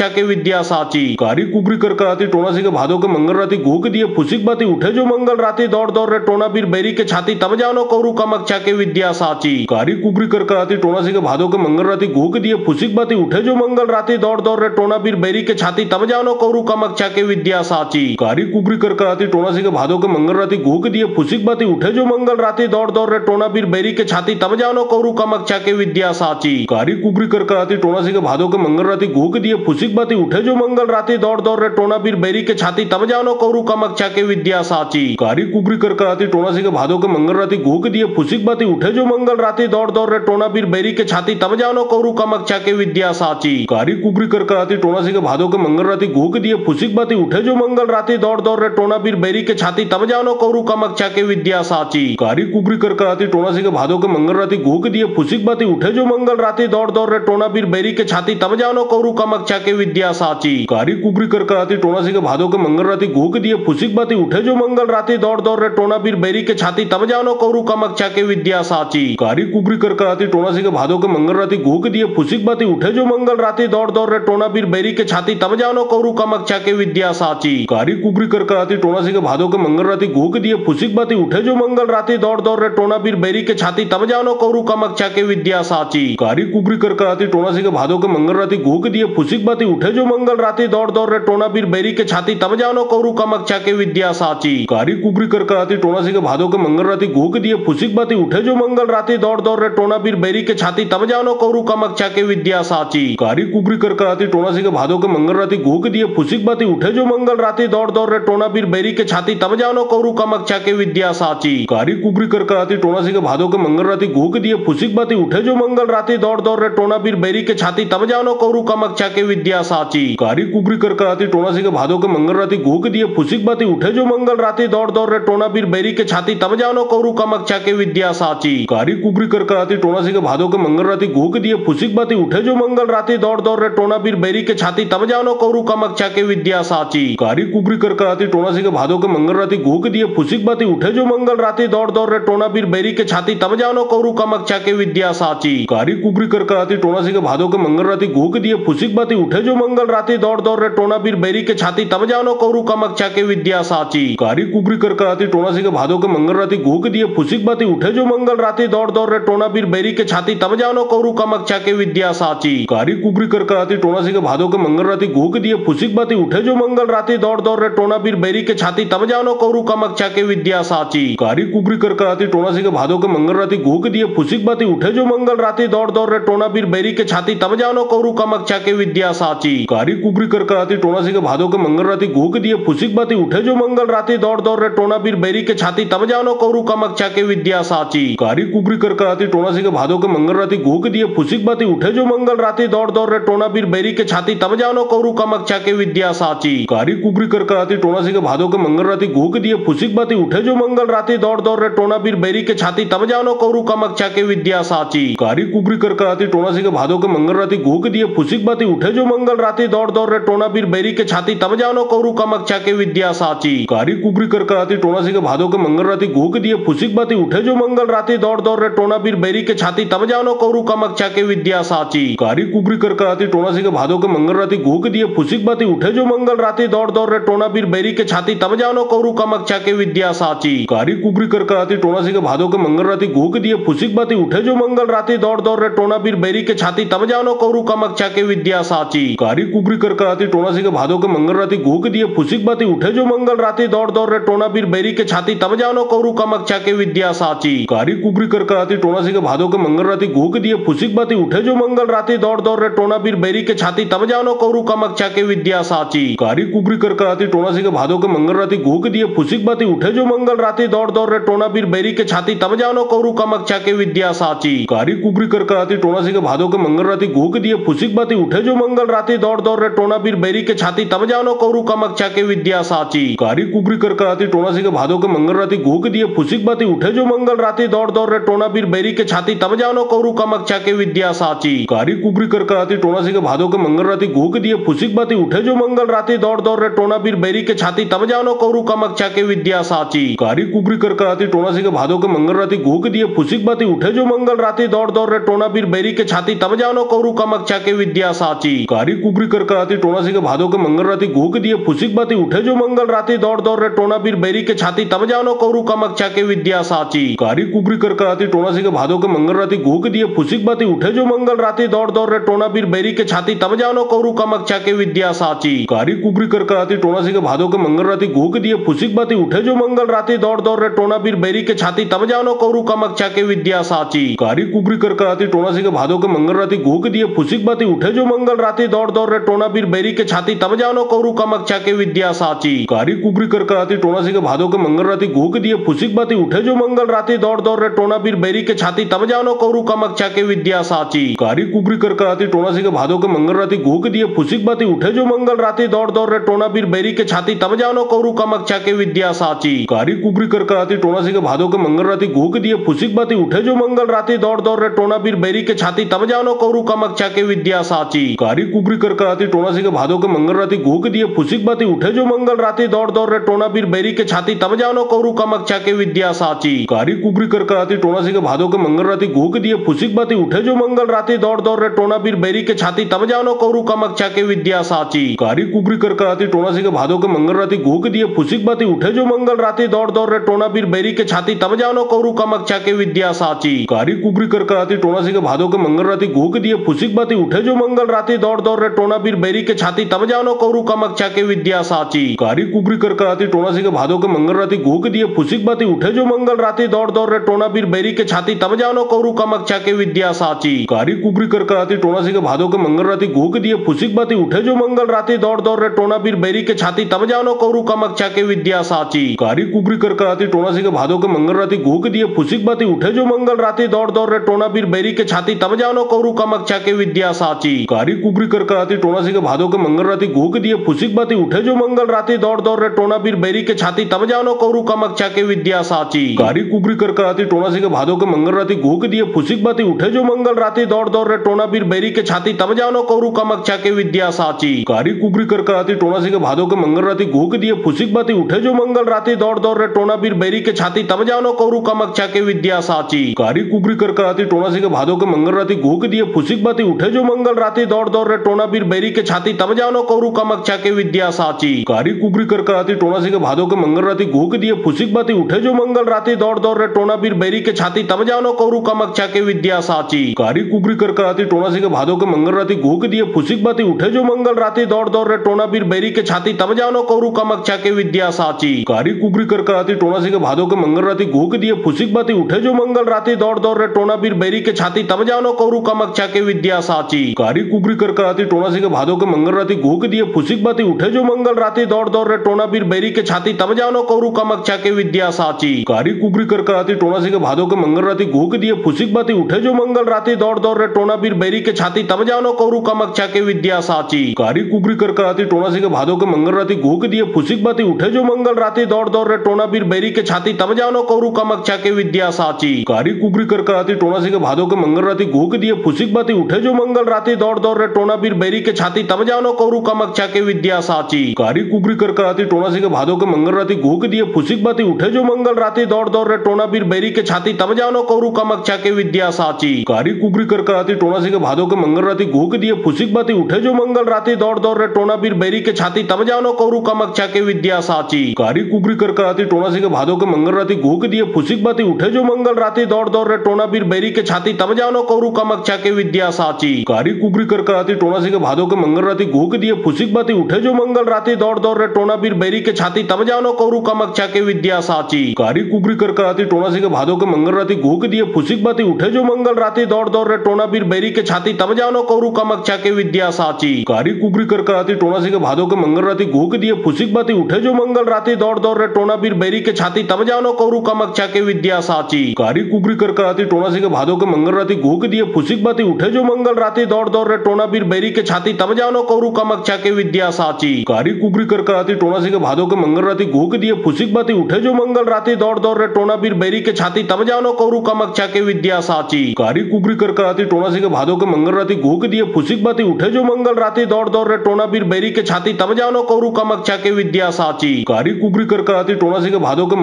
के विद्या साची कारी कुबरी कर कराती टोना से के भादो के मंगल राती घूक दिए फुसिक बाती उठे जो मंगल राती दौड़ दौड़ रे टोना बीर बेरी के छाती तब जानो कौरु कामक्षा के विद्या साची कारी कुबरी कर कराती टोना से के भादो के मंगल राती घूक दिए फुसिक बाती उठे जो मंगल राती दौड़ दौड़ रे टोना बीर बेरी के छाती तब जानो कौरु कामक्षा के विद्या साची कारी कुबरी कर कराती टोना से के भादो के मंगल राती घूक दिए फुसिक बाती उठे जो मंगल राती दौड़ दौड़ रे टोना बीर बेरी के छाती तब जानो कौरु कामक्षा के विद्या साची कारी कुबरी कर कराती टोना से के भादो के मंगल राती घूक दिए फुसिक बाती उठे जो मंगल राती दौड़ दौड़ रे टोना बीर बेरी के छाती तब जानो कौरु कामक्षा के विद्या साची कारी कुबरी कर कराती टोना से के भादो के मंगल राती घूक दिए फुसिक बाती उठे जो मंगल राती दौड़ दौड़ रे टोना बीर बेरी के छाती तब जानो कौरु कामक्षा के विद्या साची कारी कुबरी कर कराती टोना से के भादो के मंगल राती घूक दिए फुसिक बाती उठे जो मंगल राती दौड़ दौड़ रे टोना बीर बेरी के छाती तब जानो कौरू कामक्षा के विद्या साची कारी कुबरी कर कराती टोना से के भादो के मंगल राती घूक दिए फुसिक बाती उठे जो मंगल राती दौड़ दौड़ रे टोना बीर बेरी के छाती तब जानो कौरू कामक्षा के विद्या साची कारी कुबरी कर कराती टोना से के भादो के मंगल राती घूक दिए फुसिक बाती उठे जो मंगल राती दौड़ दौड़ रे टोना बीर बेरी के छाती तब जानो कौरू कामक्षा के विद्या साची कारी कुबरी कर कराती टोना से के भादो के मंगल राती घूक दिए फुसिक बाती उठे जो मंगल राती दौड़ दौड़ रे टोना बीर बेरी के छाती तब जानो कौरू कामक्षा के विद्या साची कारी कुबरी कर कराती टोना से के भादो के मंगल राती घूक दिए फुसिक बाती उठे जो मंगल राती दौड़ दौड़ रे टोना बीर बेरी के छाती तब जानो कौरू कामक्षा के विद्या साची कारी कुबरी कर कराती टोना से के भादो के मंगल राती घूक दिए फुसिक बाती उठे जो मंगल राती दौड़ दौड़ रे टोना बीर बेरी के छाती तब जानो कौरू कामक्षा के विद्या साची कारी कुबरी कर कराती टोना से के भादो के मंगल राती घूक दिए फुसिक बाती उठे जो मंगल राती दौड़ दौड़ रे टोना बीर बेरी के छाती तब जानो कौरू कामक्षा के विद्या साची कारी कुबरी कर कराती टोना से के भादो के मंगल राती घूक दिए फुसिक बाती उठे जो मंगल राती दौड़ दौड़ रे टोना बीर बेरी के छाती तब जानो कौरू कामक्षा के विद्या साची कारी कुबरी कर कराती टोना से के भादो के मंगल राती घूक दिए फुसिक बाती उठे जो मंगल राती दौड़ दौड़ रे टोना बीर बेरी के छाती तब जानो कौरू कामक्षा के विद्या साची कारी कुबरी कर कराती टोना से के भादो के मंगल राती घूक दिए फुसिक बाती उठे जो मंगल राती दौड़ दौड़ रे टोना बीर बेरी के छाती तब जानो कौरू कामक्षा के विद्या साची कारी कुबरी कर कराती टोना से के भादो के मंगल राती घूक दिए फुसिक बाती उठे जो मंगल राती दौड़ दौड़ रे टोना बीर बेरी के छाती तब जानो कौरू कामक्षा के विद्या साची कारी कुबरी कर कराती टोना से के भादो के मंगल राती घूक दिए फुसिक बाती उठे जो मंगल राती दौड़ दौड़ रे टोना बीर बेरी के छाती तब जानो कौरू कामक्षा के विद्या साची कारी कुबरी कर कराती टोना से के भादो के मंगल राती घूक दिए फुसिक बाती उठे जो मंगल राती दौड़ दौड़ रे टोना बीर बेरी के छाती तब जानो कौरू कामक्षा के विद्या साची कारी कुबरी कर कराती टोना से के भादो के मंगल राती घूक दिए फुसिक बाती उठे जो मंगल राती दौड़ दौड़ रे टोना बीर बेरी के छाती तब जानो कौरू कामक्षा के विद्या साची कारी कुबरी कर कराती टोना से के भादो के मंगल राती घूक दिए फुसिक बाती उठे जो मंगल राती दौड़ दौड़ रे टोना बीर बेरी के छाती तब जानो कौरू कामक्षा के विद्या साची कारी कुबरी कर कराती टोना से के भादो के मंगल राती घूक दिए फुसिक बाती उठे जो मंगल राती दौड़ दौड़ रे टोना बीर बेरी के छाती तब जानो कौरू कामक्षा के विद्या साची कारी कुबरी कर कराती टोना से के भादो के मंगल राती घूक दिए फुसिक बाती उठे जो मंगल राती दौड़ दौड़ रे टोना बीर बेरी के छाती तब जानो कौरू कामक्षा के विद्या साची कारी कुबरी कर कराती टोना से के भादो के मंगल राती घूक दिए फुसिक बाती उठे जो मंगल राती दौड़ दौड़ रे टोना बीर बेरी के छाती तब जानो कौरू कामक्षा के विद्या साची कारी कुबरी कर कराती टोना से के भादो के मंगल राती घूक दिए फुसिक बाती उठे जो मंगल राती दौड़ दौड़ रे टोना बीर बेरी के छाती तब जानो कौरू कामक्षा के विद्या साची कारी कुबरी कर कराती टोना से के भादो के मंगल राती घूक दिए फुसिक बाती उठे जो मंगल राती दौड़ दौड़ रे टोना बीर बेरी के छाती तब जानो कौरू कामक्षा के विद्या साची कारी कुबरी कर कराती टोना से के भादो के मंगल राती घूक दिए फुसिक बाती उठे जो मंगल राती दौड़ दौड़ रे टोना बीर बेरी के छाती तब जानो कौरू कामक्षा के विद्या साची कारी कुबरी कर कराती टोना से के भादो के मंगल राती घूक दिए फुसिक बाती उठे जो मंगल राती दौड़ दौड़ रे टोना बीर बेरी के छाती तब जानो कौरू कामक्षा के विद्या साची कारी कुबरी कर कराती टोना से के भादो के मंगल राती घूक दिए फुसिक बाती उठे जो मंगल राती दौड़ दौड़ रे टोना बीर बेरी के छाती तब जानो कौरू कामक्षा के विद्या साची कारी कुबरी कर कराती टोना से के भादो के मंगल राती घूक दिए फुसिक बाती उठे जो मंगल राती दौड़ दौड़ रे टोना बीर बेरी के छाती तब जानो कौरू कामक्षा के विद्या साची कारी कुबरी कर कराती टोना से के भादो के मंगल राती घूक दिए फुसिक बाती उठे जो मंगल राती दौड़ दौड़ रे टोना बीर बेरी के छाती तब जानो कौरू कामक्षा के विद्या साची कारी कुबरी कर कराती टोना से के भादो के मंगल राती घूक दिए फुसिक बाती उठे जो मंगल राती दौड़ दौड़ रे टोना बीर बेरी के छाती तब जानो कौरू कामक्षा के विद्या साची कारी कुबरी कर कराती टोना से के भादो के मंगल राती घूक दिए फुसिक बाती उठे जो मंगल राती दौड़ दौड़ रे टोना बीर बेरी के छाती तब जानो कौरू कामक्षा के विद्या साची कारी कुबरी कर कराती टोना से के भादो के मंगल राती घूक दिए फुसिक बाती उठे जो मंगल राती दौड़ दौड़ रे टोना बीर बेरी के छाती तब जानो कौरू कामक्षा के विद्या साची कारी कुबरी कर कराती टोना से के भादो के मंगल राती घूक दिए फुसिक बाती उठे जो मंगल राती दौड़ दौड़ रे टोना बीर बेरी के छाती तब जानो कौरू कामक्षा के विद्या साची कारी कुबरी कर कराती टोना से के भादो के मंगल राती घूक दिए फुसिक बाती उठे जो मंगल राती दौड़ दौड़ रे टोना बीर बेरी के छाती तब जानो कौरू कामक्षा के विद्या साची कारी कुबरी कर कराती टोना से के भादो के मंगल राती घूक दिए फुसिक बाती उठे जो मंगल राती दौड़ दौड़ रे टोना बीर बेरी के छाती तब जानो कौरू कामक्षा के विद्या साची कारी कुबरी कर कराती टोना से के भादो के मंगल राती घूक दिए फुसिक बाती उठे जो मंगल राती दौड़ दौड़ रे टोना बीर बेरी के छाती तब जानो कौरू कामक्षा के विद्या साची कारी कुबरी कर कराती टोना से के भादो के मंगल राती घूक दिए फुसिक बाती उठे जो मंगल राती दौड़ दौड़ रे टोना बीर बेरी के छाती तब जानो कौरू कामक्षा के विद्या साची कारी कुबरी कर कराती टोना से के भादो के मंगल राती घूक दिए फुसिक बाती उठे जो मंगल राती दौड़ दौड़ रे टोना बीर बेरी के छाती तब जानो कौरू कामक्षा के विद्या साची कारी कुबरी कर कराती टोना से के भादो के मंगल राती घूक दिए फुसिक बाती उठे जो मंगल राती दौड़ दौड़ रे टोना बीर बेरी के छाती तब जानो कौरू कामक्षा के विद्या साची कारी कुबरी कर कराती टोना से के भादो के मंगल राती घूक दिए फुसिक बाती उठे जो मंगल राती राती दौड़ दौड़ रे टोना बीर बेरी के छाती तब जानो कौरू कामाख्या के विद्या साची कारी कुबरी कर कराती टोना से के भादो के मंगल राती घूक दिए फुसिक बाती उठे जो मंगल राती दौड़ दौड़ रे टोना बीर बेरी के छाती तब जानो कौरू कामाख्या के विद्या साची कारी कुबरी कर कराती टोना से के भादो के मंगल राती घूक दिए फुसिक बाती उठे जो मंगल राती दौड़ दौड़ रे टोना बीर बेरी के छाती तब जानो कौरू कामाख्या के विद्या साची कारी कुबरी कर कराती टोना से के भादो के मंगल राती घूक दिए फुसिक बाती उठे जो मंगल राती दौड़ दौड़ रे टोना बीर बेरी के छाती तब जानो कौरू कामाख्या के विद्या साची कारी कुबरी कर कराती टोना से के भादो के मंगल राती घूक दिए फुसिक बाती उठे जो मंगल राती दौड़ दौड़ रे टोना बीर बेरी के छाती तब जानो कौरू कामाख्या के विद्या साची कारी कुबरी कर कराती टोना से के भादो के मंगल राती घूक दिए फुसिक बाती उठे जो मंगल राती दौड़ दौड़ रे टोना बीर बेरी के छाती तब जानो कौरू कामाख्या के विद्या साची कारी कुबरी कर कराती टोना से के भादो के मंगल राती घूक दिए फुसिक बाती उठे जो मंगल राती दौड़ दौड़ रे टोना बीर बेरी के छाती तब जानो कौरू कामाख्या के विद्या साची कारी कुबरी कर कराती टोना से के भादो के मंगल राती घूक दिए फुसिक बाती उठे जो मंगल राती दौड़ दौड़ रे टोना बीर बेरी के छाती तब जानो कौरू कामाख्या के विद्या साची कारी कुबरी कर कराती टोना से के भादो के मंगल राती घूक दिए फुसिक बाती उठे जो मंगल राती दौड़ दौड़ रे टोना बीर बेरी के छाती तब जानो कौरू कामाख्या के विद्या साची कारी कुबरी कर कराती टोना से के भादो के मंगल राती घूक दिए फुसिक बाती उठे जो मंगल राती दौड़ दौड़ रे टोना बीर बेरी के छाती तब जानो कौरू कामाख्या के विद्या साची कारी कुबरी कर कराती टोना से के भादो के मंगल राती घूक दिए फुसिक बाती उठे जो मंगल राती दौड़ दौड़ रे टोना बीर बेरी के छाती तब जानो कौरू कामाख्या के विद्या साची कारी कुबरी कर कराती टोना से के भादो के मंगल राती घूक दिए फुसिक बाती उठे जो मंगल राती दौड़ दौड़ रे टोना बीर बेरी के छाती तब जानो कौरू कामाख्या के विद्या साची कारी कुबरी कर कराती टोना से के भादो के मंगल राती घूक दिए फुसिक बाती उठे जो मंगल राती दौड़ दौड़ रे टोना बीर बेरी के छाती तब जानो कौरू कामाख्या के विद्या साची कारी कुबरी कर कराती टोना से के भादो के मंगल राती घूक दिए फुसिक बाती उठे जो मंगल राती दौड़ दौड़ रे टोना बीर बेरी के छाती तब जानो कौरू कामाख्या के विद्या साची कारी कुबरी कर कराती टोना से के भादो के मंगल राती घूक दिए फुसिक बाती उठे जो मंगल राती दौड़ दौड़ रे टोना बीर बेरी के छाती तब जानो कौरू कामाख्या के विद्या साची कारी कुबरी कर कराती टोना से के भादो के मंगल राती घूक दिए फुसिक बाती उठे जो मंगल राती दौड़ दौड़ रे टोना बीर बेरी के छाती तब जानो कौरू कामाख्या के विद्या साची कारी कुबरी कर कराती टोना से के भादो के मंगल राती घूक दिए फुसिक बाती उठे जो मंगल राती दौड़ दौड़ रे टोना बीर बेरी के छाती तब जानो कौरू कामाख्या के विद्या साची कारी कुबरी कर कराती टोना से के भादो के मंगल राती घूक दिए फुसिक बाती उठे जो मंगल राती दौड़ दौड़ रे टोना बीर बेरी के छाती तब जानो कौरू कामाख्या के विद्या साची कारी कुबरी कर कराती टोना से के भादो के मंगल राती घूक दिए फुसिक बाती उठे जो मंगल राती दौड़ दौड़ रे टोना बीर बेरी के छाती तब जानो कौरू कामाख्या के विद्या साची कारी कुबरी कर कराती टोना से के भादो के मंगल राती घूक दिए फुसिक बाती उठे जो मंगल राती दौड़ दौड़ रे टोना बीर बेरी के छाती तब जानो कौरू कामाख्या के विद्या साची कारी कुबरी कर कराती टोना से के भादो के मंगल राती घूक दिए फुसिक बाती उठे जो मंगल राती दौड़ दौड़ रे टोना बीर बेरी के छाती तब जानो कौरू कामाख्या के विद्या साची कारी कुबरी कर कराती टोना से के भादो के मंगल राती घूक दिए फुसिक बाती उठे जो मंगल राती दौड़ दौड़ रे टोना बीर बेरी के छाती तब जानो कौरू कामाख्या के विद्या साची कारी कुबरी कर कराती टोना से के भादो के मंगल राती घूक दिए फुसिक बाती उठे जो मंगल राती दौड़ दौड़ रे टोना बीर बेरी के छाती तब जानो कौरू कामाख्या के विद्या साची कारी कुबरी कर कराती टोना से के भादो के मंगल राती घूक दिए फुसिक बाती उठे जो मंगल राती दौड़ दौड़ रे टोना बीर बेरी के छाती तब जानो कौरू कामाख्या के विद्या साची कारी कुबरी कर कराती टोना से के भादो के मंगल राती घूक दिए फुसिक बाती उठे जो मंगल राती दौड़ दौड़ रे टोना बीर बेरी के छाती तब जानो कौरू कामाख्या के विद्या साची कारी कुबरी कर कराती टोना से के भादो के मंगल राती घूक दिए फुसिक बाती उठे जो मंगल राती दौड़ दौड़ रे टोना बीर बेरी के छाती तब जानो कौरू कामाख्या के विद्या साची कारी कुबरी कर कराती टोना से के भादो के मंगल राती घूक दिए फुसिक बाती उठे जो मंगल राती दौड़ दौड़ रे टोना बीर बेरी के छाती तब जानो कौरू कामाख्या के विद्या साची कारी कुबरी कर कराती टोना से के भादो के मंगल राती घूक दिए फुसिक बाती उठे जो मंगल राती दौड़ दौड़ रे टोना बीर बेरी के छाती तब जानो कौरू कामाख्या के विद्या साची कारी कुबरी कर कराती टोना से के भादो के मंगल राती घूक दिए फुसिक बाती उठे जो मंगल राती दौड़ दौड़ रे टोना बीर बेरी के छाती तब जानो कौरू कामाख्या के विद्या साची कारी कुबरी कर कराती टोना से के भादो के मंगल राती घूक दिए फुसिक बाती उठे जो मंगल राती दौड़ दौड़ रे टोना बीर बेरी के छाती तब जानो कौरू कामाख्या के विद्या साची कारी कुबरी कर कराती टोना से के भादो के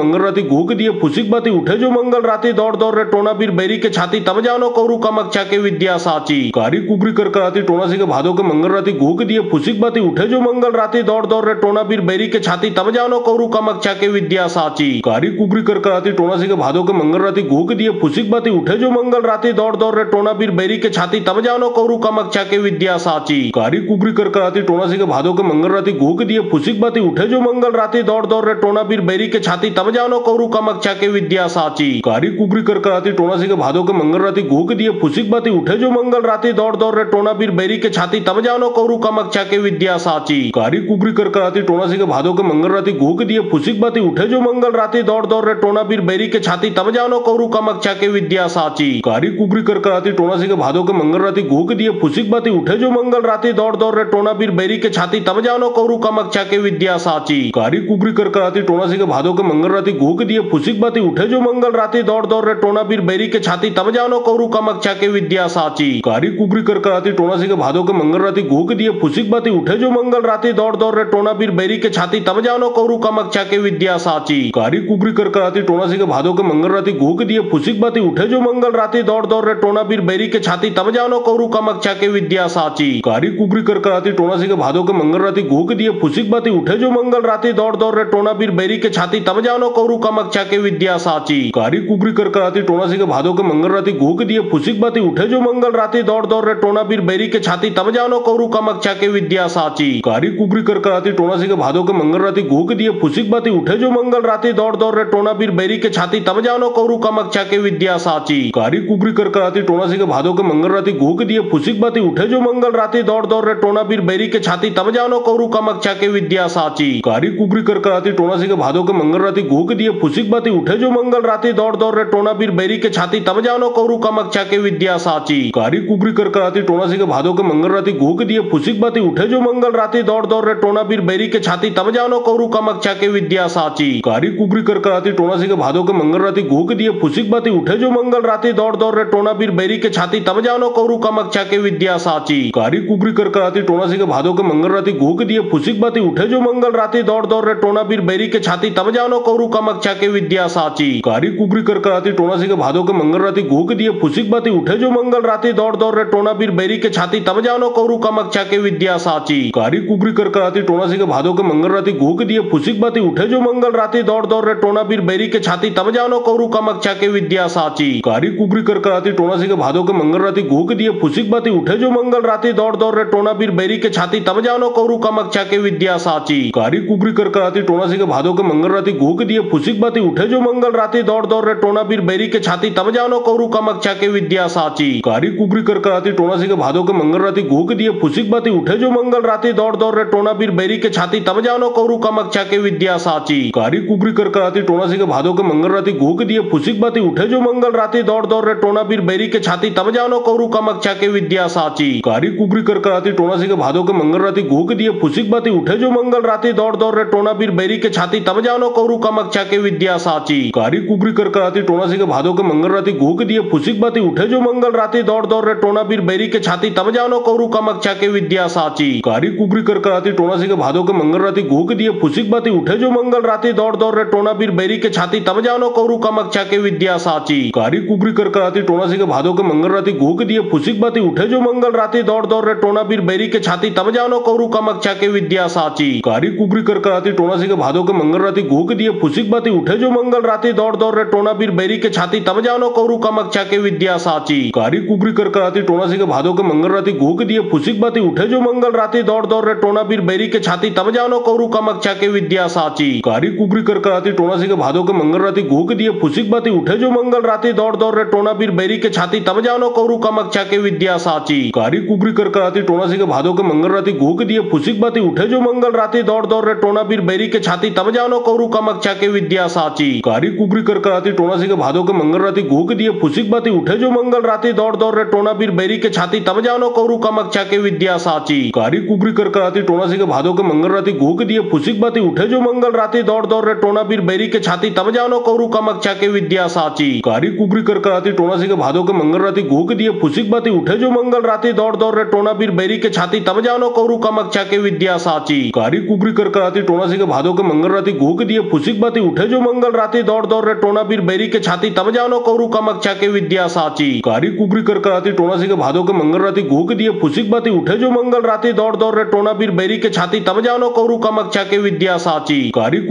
मंगल राती घूक दिए फुसिक बाती उठे जो मंगल राती दौड़ दौड़ रे टोना बीर बेरी के छाती तब जानो कौरू कामाख्या के विद्या साची कारी कुबरी कर कराती टोना से के भादो के मंगल राती घूक दिए फुसिक बाती उठे जो मंगल राती दौड़ दौड़ रे टोना बीर बेरी के छाती तब जानो कौरू कामाख्या के विद्या साची कारी कुबरी कर कराती टोना से के भादो के मंगल राती घूक दिए फुसिक बाती उठे जो मंगल राती दौड़ दौड़ रे टोना बीर बेरी के छाती तब जानो कौरू कामाख्या के विद्या साची कारी कुबरी कर कराती टोना से के भादो के मंगल राती घूक दिए फुसिक बाती उठे जो मंगल राती दौड़ दौड़ रे टोना बीर बेरी के छाती तब जानो कौरू कामाख्या के विद्या साची कारी कुबरी कर कराती टोना से के भादो के मंगल राती घूक दिए फुसिक बाती उठे जो मंगल राती दौड़ दौड़ रे टोना बीर बेरी के छाती तब जानो कौरू कामाख्या के विद्या साची कारी कुबरी कर कराती टोना से के भादो के मंगल राती घूक दिए फुसिक बाती उठे जो मंगल राती दौड़ दौड़ रे टोना बीर बेरी के छाती तम जानो कौरु कामाख्या के विद्या साची कारी कुगरी कर कराती टोना से के भादो के मंगल राती घूक दिए फुसिक बाती उठे जो मंगल राती दौड़ दौड़ रे टोना बीर बैरी के छाती तम जानो कौरु कामाख्या के विद्या साची कारी कुगरी कर कराती टोना से के भादो के मंगल राती घूक दिए फुसिक बाती उठे जो मंगल राती दौड़ दौड़ रे टोना बीर बैरी के छाती तम जानो कौरु कामाख्या के विद्या साची कारी कुगरी कर कराती टोना से के भादो के मंगल राती घूक दिए फुसिक बाती उठे जो मंगल राती दौड़ दौड़ रे टोना बीर बैरी के छाती तम जानो कौरु कामाख्या के विद्या साची कारी कुगरी कर कराती टोना से के भादो के मंगल राती घूक दिए फुसिक बाती उठे जो मंगल राती दौड़ दौड़ रे टोना बीर बैरी के छाती तम जानो कौरु कामाख्या के विद्या साची कारी कुगरी कर कराती टोना से के भादो के मंगल राती घूक दिए फुसिक बाती उठे जो मंगल राती दौड़ दौड़ रे टोना बीर बैरी के छाती तम जानो कौरु कामाख्या के विद्या साची कारी कुगरी कर कराती टोना से के भादो के मंगल राती घूक दिए फुसिक बाती उठे जो मंगल राती दौड़ दौड़ रे टोना बीर बैरी के छाती तम जानो कौरु कामाख्या के विद्या साची कारी कुगरी कर कराती टोना से के भादो के मंगल राती घूक दिए फुसिक बाती उठे जो मंगल राती दौड़ दौड़ रे टोना बीर बैरी के छाती तम जानो कौरु कामाख्या के विद्या साची कारी कुगरी कर कराती टोना से के भादो के मंगल राती घूक दिए फुसिक बाती उठे जो मंगल राती दौड़ दौड़ रे टोना बीर बैरी के छाती तम जानो कौरु कामाख्या के विद्या साची कारी कुगरी कर कराती टोना से के भादो के मंगल राती घूक दिए फुसिक बाती उठे जो मंगल राती दौड़ दौड़ रे टोना बीर बैरी के छाती तम जानो कौरु कामाख्या के विद्या साची कारी कुगरी कर कराती टोना से के भादो के मंगल राती घूक दिए फुसिक बाती उठे जो मंगल राती दौड़ दौड़ रे टोना बीर बैरी के छाती तम जानो कौरु कामाख्या के विद्या साची कारी कुगरी कर कराती टोना से के भादो के मंगल राती घूक दिए फुसिक बाती उठे जो मंगल राती दौड़ दौड़ रे टोना बीर बैरी के छाती तम जानो कौरु कामाख्या के विद्या साची कारी कुगरी कर कराती टोना से के भादो के मंगल राती घूक दिए फुसिक बाती उठे जो मंगल राती दौड़ दौड़ रे टोना बीर बैरी के छाती तम जानो कौरु कामाख्या के विद्या साची कारी कुगरी कर कराती टोना से के भादो के मंगल राती घूक दिए फुसिक बाती उठे जो मंगल राती दौड़ दौड़ रे टोना बीर बैरी के छाती तम जानो कौरु कामाख्या के विद्या साची कारी कुगरी कर कराती टोना से के भादो के मंगल राती घूक दिए फुसिक बाती उठे जो मंगल राती दौड़ दौड़ रे टोना बीर बैरी के छाती तम जानो कौरु कामाख्या के विद्या साची कारी कुगरी कर कराती टोना से के भादो के मंगल राती घूक दिए फुसिक बाती उठे जो मंगल राती दौड़ दौड़ रे टोना बीर बैरी के छाती तम जानो कौरु कामाख्या के विद्या साची कारी कुगरी कर कराती टोना से के भादो के मंगल राती घूक दिए फुसिक बाती उठे जो मंगल राती दौड़ दौड़ रे टोना बीर बैरी के छाती तम जानो कौरु कामाख्या के विद्या साची कारी कुगरी कर कराती टोना से के भादो के मंगल राती घूक दिए फुसिक बाती उठे जो मंगल राती दौड़ दौड़ रे टोना बीर बैरी के छाती तम जानो कौरु कामाख्या के विद्या साची कारी कुगरी कर कराती टोना से के भादो के मंगल राती घूक दिए फुसिक बाती उठे जो मंगल राती दौड़ दौड़ रे टोना बीर बैरी के छाती तम जानो कौरु कामाख्या के विद्या साची कारी कुगरी कर कराती टोना से के भादो के मंगल राती घूक दिए फुसिक बाती उठे जो मंगल राती दौड़ दौड़ रे टोना बीर बैरी के छाती तम जानो कौरु कामाख्या के विद्या साची कारी कुगरी कर कराती टोना से के भादो के मंगल राती घूक दिए फुसिक बाती उठे जो मंगल राती दौड़ दौड़ रे टोना बीर बैरी के छाती तम जानो कौरु कामाख्या के विद्या साची कारी कुगरी कर कराती टोना से के भादो के मंगल राती घूक दिए फुसिक बाती उठे जो मंगल राती दौड़ दौड़ रे टोना बीर बैरी के छाती तम जानो कौरु कामाख्या के विद्या साची कारी कुगरी कर कराती टोना से के भादो के मंगल राती घूक दिए फुसिक बाती उठे जो मंगल राती दौड़ दौड़ रे टोना बीर बैरी के छाती तम जानो कौरु कामाख्या के विद्या साची कारी कुगरी कर कराती टोना से के भादो के मंगल राती घूक दिए फुसिक बाती उठे जो मंगल राती दौड़ दौड़ रे टोना बीर बैरी के छाती तम जानो कौरु कामाख्या के विद्या साची कारी कुगरी कर कराती टोना से के भादो के मंगल राती घूक दिए फुसिक बाती उठे जो मंगल राती दौड़ दौड़ रे टोना बीर बैरी के छाती तम जानो कौरु कामाख्या के विद्या साची कारी कुगरी कर कराती टोना से के भादो के मंगल राती घूक दिए फुसिक बाती उठे जो मंगल राती दौड़ दौड़ रे टोना बीर बैरी के छाती तम जानो कौरु कामाख्या के विद्या साची कारी कुगरी कर कराती टोना से के भादो के मंगल राती घूक दिए फुसिक बाती उठे जो मंगल राती दौड़ दौड़ रे टोना बीर बैरी के छाती तम जानो कौरु कामाख्या के विद्या साची कारी कुगरी कर कराती टोना से के भादो के मंगल राती घूक दिए फुसिक बाती उठे जो मंगल राती दौड़ दौड़ रे टोना बीर बैरी के छाती तम जानो कौरु कामाख्या के विद्या साची कारी कुगरी कर कराती टोना से के भादो के मंगल राती घूक दिए फुसिक बाती उठे जो मंगल राती दौड़ दौड़ रे टोना बीर बैरी के छाती तम जानो कौरु कामाख्या के विद्या साची कारी कुगरी कर कराती टोना से के भादो के मंगल राती घूक दिए फुसिक बाती उठे जो मंगल राती दौड़ दौड़ रे टोना बीर बैरी के छाती तम जानो कौरु कामाख्या के विद्या साची कारी कुगरी कर कराती टोना से के भादो के मंगल राती घूक दिए फुसिक बाती उठे जो मंगल राती दौड़ दौड़ रे टोना बीर बैरी के छाती तम जानो कौरु कामाख्या के विद्या साची कारी कुगरी कर कराती टोना से के भादो के मंगल राती घूक दिए फुसिक बाती उठे जो मंगल राती दौड़ दौड़ रे टोना बीर बैरी के छाती तम जानो कौरु कामाख्या के विद्या साची कारी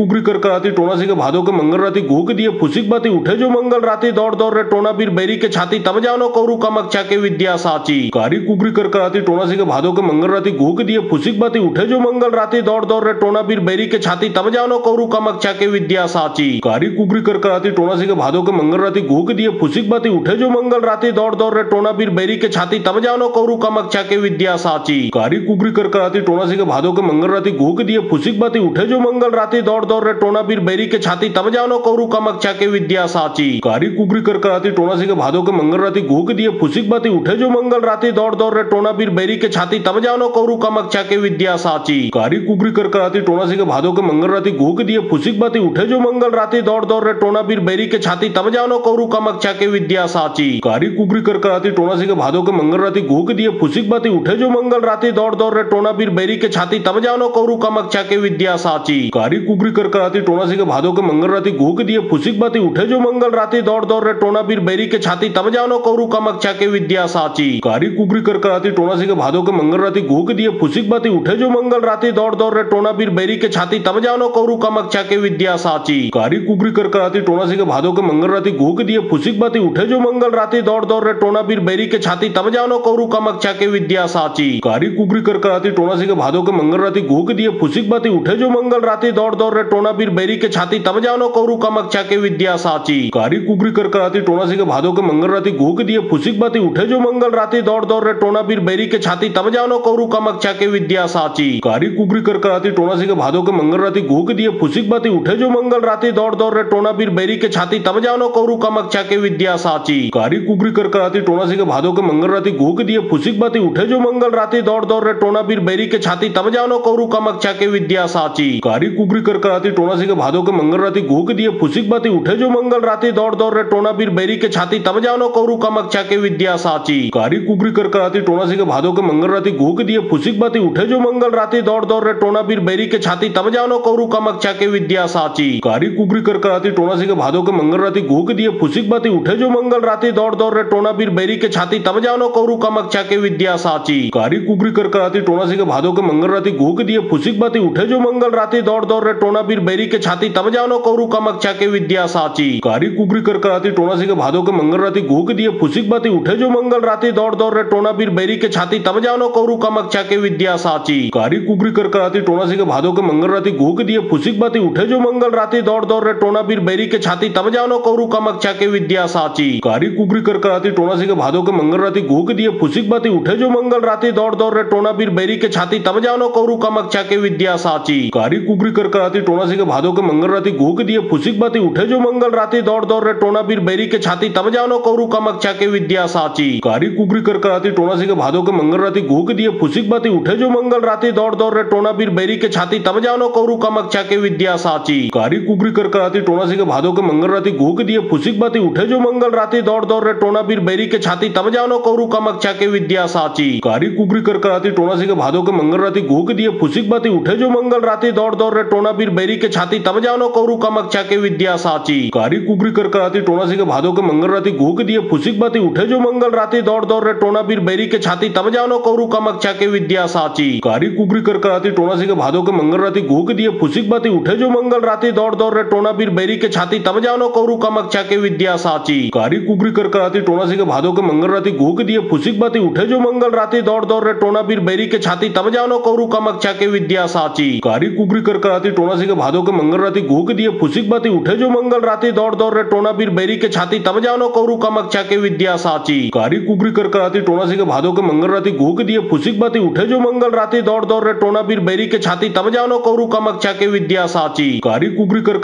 कुगरी कर कराती टोना से के भादो के मंगल राती घूक दिए फुसिक बाती उठे जो मंगल राती दौड़ दौड़ रे टोना बीर बैरी के छाती तम जानो कौरु कामाख्या के विद्या साची कारी कुगरी कर कराती टोना से के भादो के मंगल राती घूक दिए फुसिक बाती उठे जो मंगल राती दौड़ दौड़ रे टोना बीर बैरी के छाती तम जानो कौरु कामाख्या के विद्या साची कारी कुगरी कर कराती टोना से के भादो के मंगल राती घूक दिए फुसिक बाती उठे जो मंगल राती दौड़ दौड़ रे टोना बीर बैरी के छाती तम जानो कौरु कामाख्या के विद्या साची कारी कुगरी कर कराती टोना से के भादो के मंगल राती घूक दिए फुसिक बाती उठे जो मंगल राती दौड़ दौड़ रे टोना बीर बैरी के छाती तम जानो कौरु कामाख्या कामाख्या के विद्या साची कारी कुकरी कर कराती टोना से के भादो के मंगल राती घूक दिए फुसिक बाती उठे जो मंगल राती दौड़ दौड़ रे टोना बीर बैरी के छाती तम जानो कौरू कामाख्या के विद्या साची कारी कुकरी कर कराती टोना से के भादो के मंगल राती घूक दिए फुसिक बाती उठे जो मंगल राती दौड़ दौड़ रे टोना बीर बैरी के छाती तम जानो कौरू कामाख्या के विद्या साची कारी कुकरी कर कराती टोना से के भादो के मंगल राती घूक दिए फुसिक बाती उठे जो मंगल राती दौड़ दौड़ रे टोना बीर बैरी के छाती तम जानो कौरू कामाख्या के विद्या साची कारी कुकरी कर कराती टोना से के भादो के मंगल राती घूक दिए फुसिक बाती उठे जो मंगल राती दौड़ दौड़ रे टोना बीर बैरी के छाती तम जानो कौरू कामाख्या के विद्या साची कारी कुकरी कर कराती टोना से के भादो के मंगल राती घूक दिए फुसिक बाती उठे जो मंगल राती दौड़ दौड़ रे टोना बीर बैरी के छाती तम जानो कौरू कामाख्या के विद्या साची कारी कुकरी कर कराती टोना से के भादो के मंगल राती घूक दिए फुसिक बाती उठे जो मंगल राती दौड़ दौड़ रे टोना बीर बैरी के छाती तम जानो कौरू कामाख्या के विद्या साची कारी कुकरी कर कराती टोना से के भादो के मंगल राती घूक दिए फुसिक बाती उठे जो मंगल राती दौड़ दौड़ रे टोना बीर बैरी के छाती तम जानो कौरू कामाख्या के विद्या साची कारी कुकरी कर कराती टोना से के भादो के मंगल राती घूक दिए फुसिक बाती उठे जो मंगल राती दौड़ दौड़ रे टोना बीर बैरी के छाती तम जानो कौरू कामाख्या के विद्या साची कारी कुकरी कर कराती टोना से के भादो के मंगल राती घूक दिए फुसिक बाती उठे जो मंगल राती दौड़ दौड़ रे टोना बीर बैरी के छाती तम जानो कौरू कामाख्या के विद्या साची कारी कुकरी कर कराती टोना से के भादो के मंगल राती घूक दिए फुसिक बाती उठे जो मंगल राती दौड़ दौड़ रे टोना बीर बैरी के छाती तम जानो कौरू कामाख्या के विद्या साची कारी कुकरी कर कराती टोना से के भादो के मंगल राती घूक दिए फुसिक बाती उठे जो मंगल राती दौड़ दौड़ रे टोना बीर बैरी के छाती तम जानो कौरू कामाख्या के विद्या साची कारी कुकरी कर कराती टोना से के भादो के मंगल राती घूक दिए फुसिक बाती उठे जो मंगल राती दौड़ दौड़ रे टोना बीर बैरी के छाती तम जानो कौरू कामाख्या के विद्या साची कारी कुकरी कर कराती टोना से के भादो के मंगल राती घूक दिए फुसिक बाती उठे जो मंगल राती दौड़ दौड़ रे टोना बीर बैरी के छाती तम जानो कौरू कामाख्या के विद्या साची कारी कुकरी कर कराती टोना से के भादो के मंगल राती घूक दिए फुसिक बाती उठे जो मंगल राती दौड़ दौड़ रे टोना बीर बैरी के छाती तम जानो कौरू कामाख्या के विद्या साची कारी कुकरी कर कराती टोना से के भादो के मंगल राती घूक दिए फुसिक बाती उठे जो मंगल राती दौड़ दौड़ रे टोना बीर बैरी के छाती तम जानो कौरू कामाख्या के विद्या साची कारी कुकरी कर कराती टोना से के भादो के मंगल राती घूक दिए फुसिक बाती उठे जो मंगल राती दौड़ दौड़ रे टोना बीर बैरी के छाती तम जानो कौरू कामाख्या के विद्या साची कारी कुकरी कर कराती टोना से के भादो के मंगल राती घूक दिए फुसिक बाती उठे जो मंगल राती दौड़ दौड़ रे टोना बीर बैरी के छाती तम जानो कौरू कामाख्या के विद्या साची कारी कुकरी कर कराती टोना से के भादो के मंगल राती घूक दिए फुसिक बाती उठे जो मंगल राती दौड़ दौड़ रे टोना बीर बैरी के छाती तम जानो कौरू कामाख्या के विद्या साची कारी कुकरी कर कराती टोना से के भादो के मंगल राती घूक दिए फुसिक बाती उठे जो मंगल राती दौड़ दौड़ रे टोना बीर बैरी के छाती तम जानो कौरू कामाख्या के विद्या साची कारी कुकरी कर कराती टोना से के भादो के मंगल राती घूक दिए फुसिक बाती उठे जो मंगल राती दौड़ दौड़ रे टोना बीर बैरी के छाती तम जानो कौरू कामाख्या के विद्या साची कारी कुकरी कर कराती टोना से के भादो के मंगल राती घूक दिए फुसिक बाती उठे जो मंगल राती दौड़ दौड़ रे टोना बीर बैरी के छाती तम जानो कौरू कामाख्या के विद्या साची कारी कुकरी कर कराती टोना से के भादो के मंगल राती घूक दिए फुसिक बाती उठे जो मंगल राती दौड़ दौड़ रे टोना बीर बैरी के छाती तम जानो कौरू कामाख्या के विद्या साची कारी कुकरी कर कराती टोना से के भादो के मंगल राती घूक दिए फुसिक बाती उठे जो मंगल राती दौड़ दौड़ रे टोना बीर बैरी के छाती तम जानो कौरू कामाख्या के विद्या साची कारी कुकरी कर कराती टोना से के भादो के मंगल राती घूक दिए फुसिक बाती उठे जो मंगल राती दौड़ दौड़ रे टोना बीर बैरी के छाती तम जानो कौरू कामाख्या के विद्या साची कारी कुकरी कर कराती टोना से के भादो के मंगल राती घूक दिए फुसिक बाती उठे जो मंगल राती दौड़ दौड़ रे टोना बीर बैरी के छाती तम जानो कौरू कामाख्या के विद्या साची कारी कुकरी कर कराती टोना से के भादो के मंगल राती घूक दिए फुसिक बाती उठे जो मंगल राती दौड़ दौड़ रे टोना बीर बैरी के छाती तम जानो कौरू कामाख्या के विद्या साची कारी कुकरी कर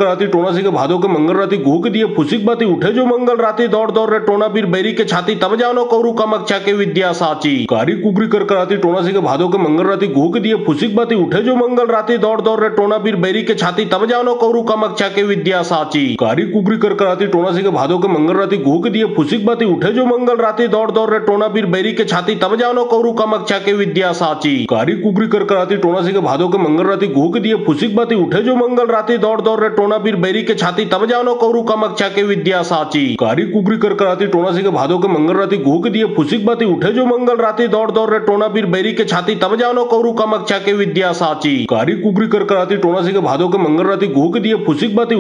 कराती टोना से के भादो के मंगल राती घूक दिए फुसिक बाती उठे जो मंगल राती दौड़ दौड़ रे टोना बीर बैरी के छाती तम जानो कौरू कामाख्या के विद्या साची कारी कुकरी कर कराती टोना से के भादो के मंगल राती घूक दिए फुसिक बाती उठे जो मंगल राती दौड़ दौड़ रे टोना बीर बैरी के छाती तम जानो कौरू कामाख्या के विद्या साची कारी कुकरी कर कराती टोना से के भादो के मंगल राती घूक दिए फुसिक बाती उठे जो मंगल राती दौड़ दौड़ रे टोना बीर बैरी के छाती तम जानो कौरू कामाख्या के विद्या साची कारी कुकरी कर कराती टोना से के भादो के मंगल राती घूक दिए फुसिक बाती उठे जो मंगल राती दौड़ दौड़ रे टोना बीर बैरी के छाती तम जानो कौरू कामाख्या के विद्या साची कारी कुकरी कर कराती टोना से के भादो के मंगल राती घूक दिए फुसिक बाती उठे जो मंगल राती दौड़ दौड़ रे टोना बीर बैरी के छाती तम जानो कौरू कामाख्या के विद्या साची कारी कुकरी कर कराती टोना से के भादो के मंगल राती घूक दिए फुसिक बाती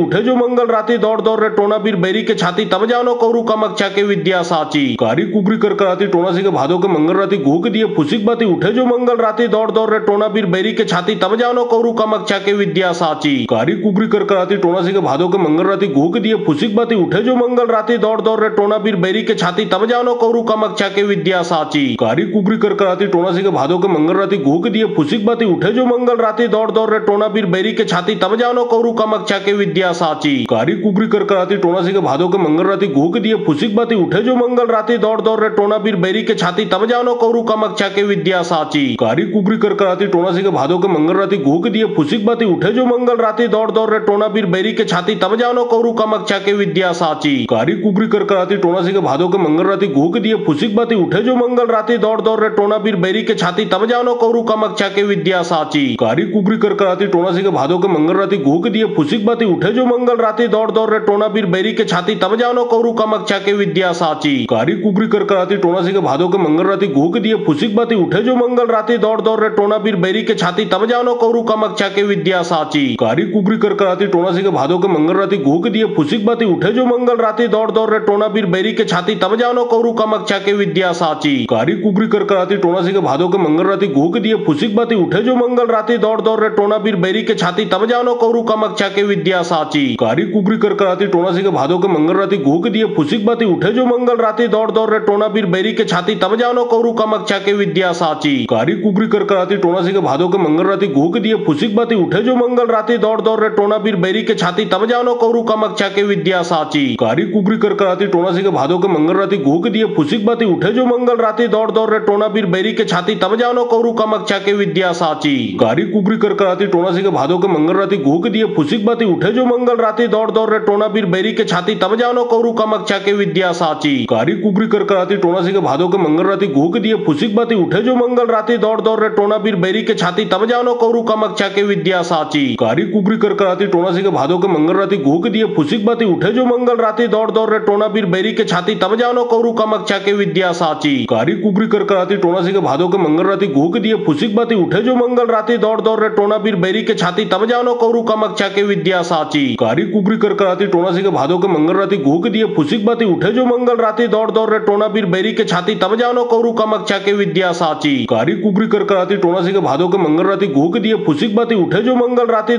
उठे जो मंगल राती दौड़ दौड़ रे टोना बीर बैरी के छाती तम जानो कौरू कामाख्या के विद्या साची कारी कुकरी कर कराती टोना से के भादो के मंगल राती घूक दिए फुसिक बाती उठे जो मंगल राती दौड़ दौड़ रे टोना बीर बैरी के छाती तम जानो कौरू कामाख्या के विद्या साची कारी कुकरी कर कराती टोना से के भादो के मंगल राती घूक दिए फुसिक बाती उठे जो मंगल राती दौड़ दौड़ रे टोना बीर बैरी के छाती तम जानो कौरू कामाख्या के विद्या साची कारी कुकरी कर कराती टोना से के भादो के मंगल राती घूक दिए फुसिक बाती उठे जो मंगल राती दौड़ दौड़ रे टोना बीर बैरी के छाती तम जानो कौरू कामाख्या के विद्या साची कारी कुकरी कर कराती टोना सी के भादो के मंगल राती घूक दिए फुसिक बाती उठे जो मंगल राती दौड़ दौड़ रे टोना बीर बैरी के छाती तम जानो कौरू कमक्षा के विद्या साची कारी कुकरी कर कराती टोना सी के भादो के मंगल राती घूक दिए फुसिक बाती उठे जो मंगल राती दौड़ दौड़ रे टोना बीर बैरी के छाती तम जानो कौरू कमक्षा के विद्या साची कारी कुकरी कर कराती टोना सी के भादो के मंगल राती घूक दिए फुसिक बाती उठे जो मंगल राती दौड़ दौड़ रे टोना बीर बैरी के छाती तम जानो कौरू कमक्षा के विद्या साची कारी कुकरी कर कराती टोना सी के भादो के मंगल राती घूक दिए फुसिक बाती उठे जो मंगल राती दौड़ दौड़ रे टोना बीर बैरी के छाती तम जानो कौरू कमक्षा के विद्या साची कारी कुकरी कर कराती टोना सी के भादो के मंगल राती घूक दिए फुसिक बाती उठे जो मंगल राती दौड़ दौड़ रे टोना बीर बैरी के छाती तम जानो कौरू कमक्षा के विद्या साची कारी कुकरी कर कराती टोना सी के भादो के मंगल राती घूक दिए फुसिक बाती उठे जो मंगल राती दौड़ दौड़ रे टोना बीर बैरी के छाती तम जानो कौरू कमक्षा के विद्या साची कारी कुकरी कर कराती टोना सी के भादो के मंगल राती घूक दिए फुसिक बाती उठे जो मंगल राती दौड़ दौड़ रे टोना बीर बैरी के छाती तम जानो कौरू कमक्षा के विद्या साची कारी कुकरी कर कराती टोना सी के भादो के मंगल राती घूक दिए फुसिक बाती उठे जो मंगल राती दौड़ दौड़ रे टोना बीर बैरी के छाती तम जानो कौरू कमक्षा के विद्या साची कारी कुकरी कर कराती टोना सी के भादो के मंगल राती घूक दिए फुसिक बाती उठे जो मंगल राती दौड़ दौड़ रे टोना बीर बैरी के छाती तम जानो कौरू कमक्षा के विद्या साची कारी कुकरी कर कराती टोना सी के भादो के मंगल राती घूक दिए फुसिक बाती उठे जो मंगल राती दौड़ दौड़ रे टोना बीर बैरी के छाती तम जानो कौरू कमक्षा के विद्या साची कारी कुकरी कर कराती टोना सी के भादो के मंगल राती घूक दिए फुसिक बाती उठे जो मंगल राती दौड़ दौड़ रे टोना बीर बैरी के छाती तम जानो कौरू कमक्षा के विद्या साची कारी कुकरी कर कराती टोना सी के भादो के मंगल राती घूक दिए फुसिक बाती उठे जो मंगल राती दौड़ दौड़ रे टोना बीर बैरी के छाती तम जानो कौरू कमक्षा के विद्या साची कारी कुकरी कर कराती टोना सी के भादो के मंगल राती घूक दिए फुसिक बाती उठे जो मंगल राती दौड़ दौड़ रे टोना बीर बैरी के छाती तम जानो कौरू कमक्षा के विद्या साची कारी कुकरी कर कराती टोना सी के भादो के मंगल राती घूक दिए फुसिक बाती उठे जो मंगल राती दौड़ दौड़ रे टोना बीर बैरी के छाती तम जानो कौरू कमक्षा के विद्या साची कारी कुकरी कर कराती टोना सी के भादो के मंगल राती घूक दिए फुसिक बाती उठे जो मंगल राती दौड़ दौड़ रे टोना बीर बैरी के छाती तम जानो कौरू कमक्षा के विद्या साची कारी कुकरी कर कराती टोना सी के भादो के मंगल राती घूक दिए फुसिक बाती उठे जो मंगल राती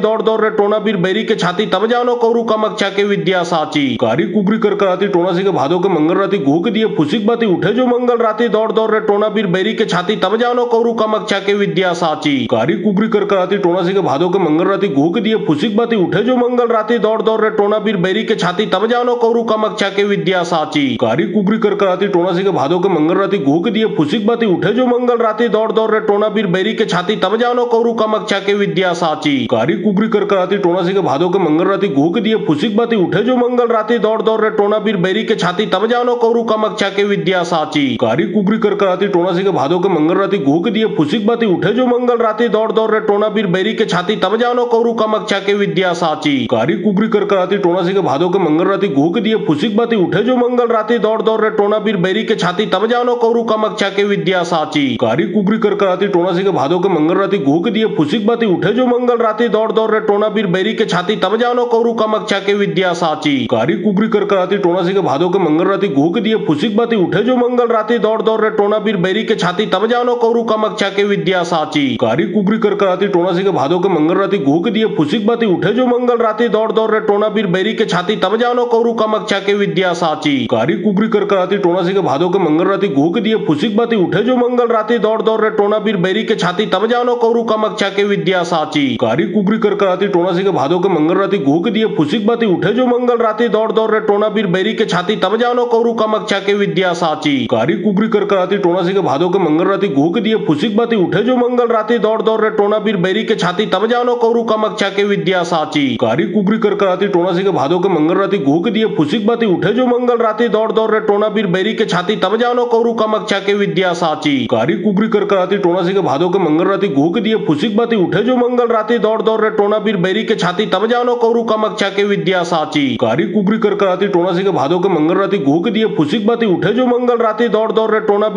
दौड़ दौड़ रे टोना बीर बैरी के छाती तम जानो कौरू कमक्षा के विद्या साची कारी कुकरी कर कराती टोना सी के भादो के मंगल राती घूक दिए फुसिक बाती उठे जो मंगल राती दौड़ दौड़ रे टोना बीर बैरी के छाती तम जानो कौरू कमक्षा के विद्या साची कारी कुकरी कर कराती टोना सी के भादो के मंगल राती घूक दिए फुसिक बाती उठे जो मंगल राती दौड़ दौड़ रे टोना बीर बैरी के छाती तम जानो कौरू कमक्षा के विद्या साची कारी कुकरी कर कराती टोना सी के भादो के मंगल राती घूक दिए फुसिक बाती उठे जो मंगल राती दौड़ दौड़ रे टोना बीर बैरी के छाती तम जानो कौरू कमक्षा के विद्या साची कारी कुकरी कर कराती टोना सी के भादो के मंगल राती घूक दिए फुसिक बाती उठे जो मंगल राती दौड़ दौड़ रे टोना बीर बैरी के छाती तम जानो कौरू कमक्षा के विद्या साची कारी कुकरी कर कराती टोना सी के भादो के मंगल राती घूक दिए फुसिक बाती उठे जो मंगल राती दौड़ दौड़ रे टोना बीर बैरी के छाती तम जानो कौरू कमक्षा के विद्या साची कारी कुकरी कर कराती टोना सी के भादो के मंगल राती घूक दिए फुसिक बाती उठे जो मंगल राती दौड़ दौड़ रे टोना बीर बैरी के छाती तम जानो कौरू कमक्षा के विद्या साची कारी कुकरी कर कराती टोना सी के भादो के मंगल राती घूक दिए फुसिक बाती उठे जो मंगल राती दौड़ दौड़ रे टोना बीर बैरी के छाती तम जानो कौरू कमक्षा के विद्या साची कारी कुकरी कर कराती टोना सी के भादो के मंगल राती घूक दिए फुसिक बाती उठे जो मंगल राती दौड़ दौड़ रे टोना बीर बैरी के छाती तम जानो कौरू कमक्षा के विद्या साची कारी कुकरी कर कराती टोना सी के भादो के मंगल राती घूक दिए फुसिक बाती उठे जो मंगल राती दौड़ दौड़ रे टोना बीर बैरी के छाती तम जानो कौरू कमक्षा के विद्या साची कारी कुकरी कर कराती टोना सी के भादो के मंगल राती घूक दिए फुसिक बाती उठे जो मंगल राती दौड़ दौड़ रे टोना बीर बैरी के छाती तम जानो कौरू कमक्षा के विद्या साची कारी कुकरी कर कराती टोना सी के भादो के मंगल राती घूक दिए फुसिक बाती उठे जो मंगल राती दौड़ दौड़ रे टोना बीर बैरी के छाती तम जानो कौरू कमक्षा के विद्या साची कारी कुकरी कर कराती टोना सी के भादो के मंगल राती घूक दिए फुसिक बाती उठे जो मंगल राती दौड़ दौड़ रे टोना बीर बैरी के छाती तम जानो कौरू कमक्षा के विद्या साची कारी कुकरी कर कराती टोना सी के भादो के मंगल राती घूक दिए फुसिक बाती उठे जो मंगल राती दौड़ दौड़ रे टोना बीर बैरी के छाती तम जानो कौरू कमक्षा के विद्या साची कारी कुकरी कर कराती टोना सी के भादो के मंगल राती घूक दिए फुसिक बाती उठे जो मंगल राती दौड़ दौड़ रे टोना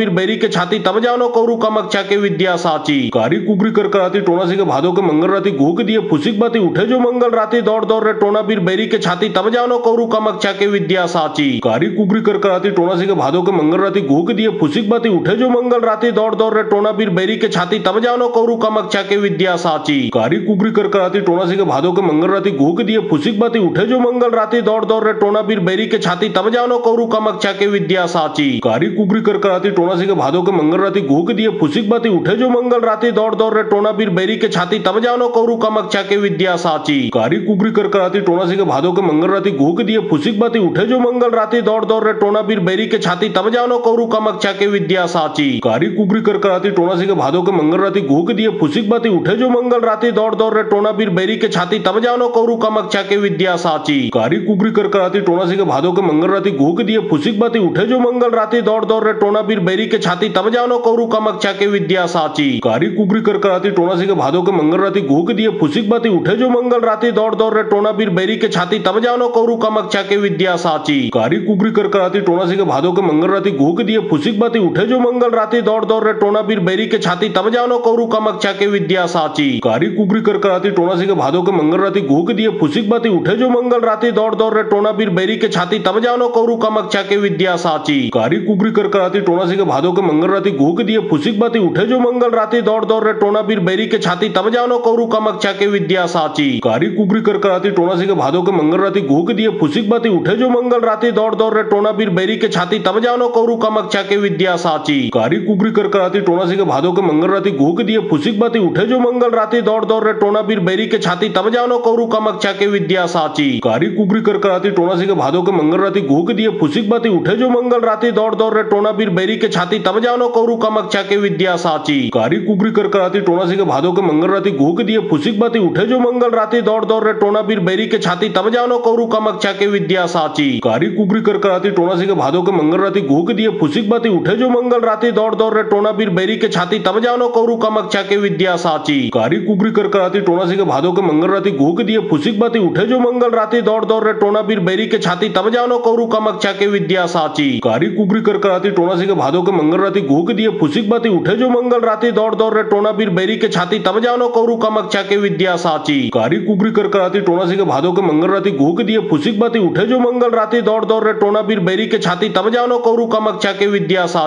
बीर बैरी के छाती तम जानो कौरू कमक्षा के विद्या साची कारी कुकरी कर कराती टोना सी के भादो के मंगल राती घूक दिए फुसिक बाती उठे जो मंगल राती दौड़ दौड़ रे टोना बीर बैरी के छाती तम जानो कौरू कमक्षा के विद्या साची कारी कुकरी कर कराती टोना सी के भादो के मंगल राती घूक दिए फुसिक बाती उठे जो मंगल राती दौड़ दौड़ रे टोना बीर बैरी के छाती तम जानो कौरू कमक्षा के विद्या साची कारी कुकरी कर कराती टोना सी के भादो के मंगल राती घूक दिए फुसिक बाती उठे जो मंगल राती दौड़ दौड़ रे टोना बीर बैरी के छाती तम जानो कौरू कमक्षा के विद्या साची कारी कुकरी कर कराती टोना सी के भादो के मंगल राती घूक दिए फुसिक बाती उठे जो मंगल राती दौड़ दौड़ रे टोना बीर बैरी के छाती तम जानो कौरू कमक्षा के विद्या साची कारी कुकरी कर कराती टोना सी के भादो के मंगल राती घूक दिए फुसिक बाती उठे जो मंगल राती दौड़ दौड़ रे टोना बीर बैरी के छाती तम जानो कौरू कमक्षा के विद्या साची कारी कुकरी कर कराती टोना टोना सी के भादो के मंगल राती घूक दिए फुसिक बाती उठे जो मंगल राती दौड़ दौड़ रे टोना बीर बैरी के छाती तब जानो कौरु कमक्षा के विद्या साची कारी कुबरी कर कराती टोना सी के भादो के मंगल राती घूक दिए फुसिक बाती उठे जो मंगल राती दौड़ दौड़ रे टोना बीर बैरी के छाती तब जानो कौरु कमक्षा के विद्या साची कारी कुबरी कर कराती टोना सी के भादो के मंगल राती घूक दिए फुसिक बाती उठे जो मंगल राती दौड़ दौड़ रे टोना बीर बैरी के छाती तब जानो कौरु कमक्षा के विद्या साची कारी कुबरी कर कराती टोना सी के भादो के मंगल राती घूक दिए फुसिक बाती उठे जो मंगल राती दौड़ दौड़ रे टोना बीर बैरी के छाती तब जानो कौरु कमक्षा के विद्या साची कारी कुबरी कर कराती टोना सी के भादो के मंगल राती घूक दिए फुसिक बाती उठे जो मंगल राती दौड़ दौड़ रे टोना बीर बैरी के छाती तब जानो कौरु कमक्षा के विद्या साची कारी कुबरी कर कराती टोना सी के भादो के मंगल राती घूक दिए फुसिक बाती उठे जो मंगल राती दौड़ दौड़ रे टोना बीर बैरी के छाती तब जानो कौरु कमक्षा के विद्या साची कारी कुबरी कर कराती टोना सी के भादो के मंगल राती घूक दिए फुसिक बाती उठे जो मंगल राती दौड़ दौड़ रे टोना बीर बैरी के छाती तब जानो कौरु कमक्षा के विद्या साची कारी कुबरी कर कराती टोना सी के भादो के मंगल राती घूक दिए फुसिक बाती उठे जो मंगल राती दौड़ दौड़ रे टोना बीर बैरी के छाती तब जानो कौरु कमक्षा के विद्या साची कारी कुबरी कर कराती टोना सी के भादो के मंगल राती घूक दिए फुसिक बाती उठे जो मंगल राती दौड़ दौड़ रे टोना बीर बैरी के छाती तब जानो कौरु कमक्षा के विद्या साची कारी कुबरी कर कराती टोना सी के भादो के मंगल राती घूक दिए फुसिक बाती उठे जो मंगल राती दौड़ दौड़ रे टोना बीर बैरी के छाती तब जानो कौरु कमक्षा के विद्या साची कारी कुबरी कर कराती टोना सी के भादो के मंगल राती घूक दिए फुसिक बाती उठे जो मंगल राती दौड़ दौड़ रे टोना बीर बैरी के छाती तब जानो कौरु कमक्षा के विद्या साची कारी कुबरी कर कराती टोना सी के भादो के मंगल राती घूक दिए फुसिक बाती उठे जो मंगल राती दौड़ दौड़ रे टोना बीर बैरी के छाती तब जानो कौरु कमक्षा के विद्या साची कारी कुबरी कर कराती टोना सी के भादो के मंगल राती घूक दिए फुसिक बाती उठे जो मंगल राती दौड़ दौड़ रे टोना बीर बैरी के छाती तब जानो कौरु कमक्षा के विद्या साची कारी कुबरी कर कराती टोना सी के भादो के मंगल राती घूक दिए फुसिक बाती उठे जो मंगल राती दौड़ दौड़ रे टोना बीर बैरी के छाती तब जानो कौरु कमक्षा के विद्या साची।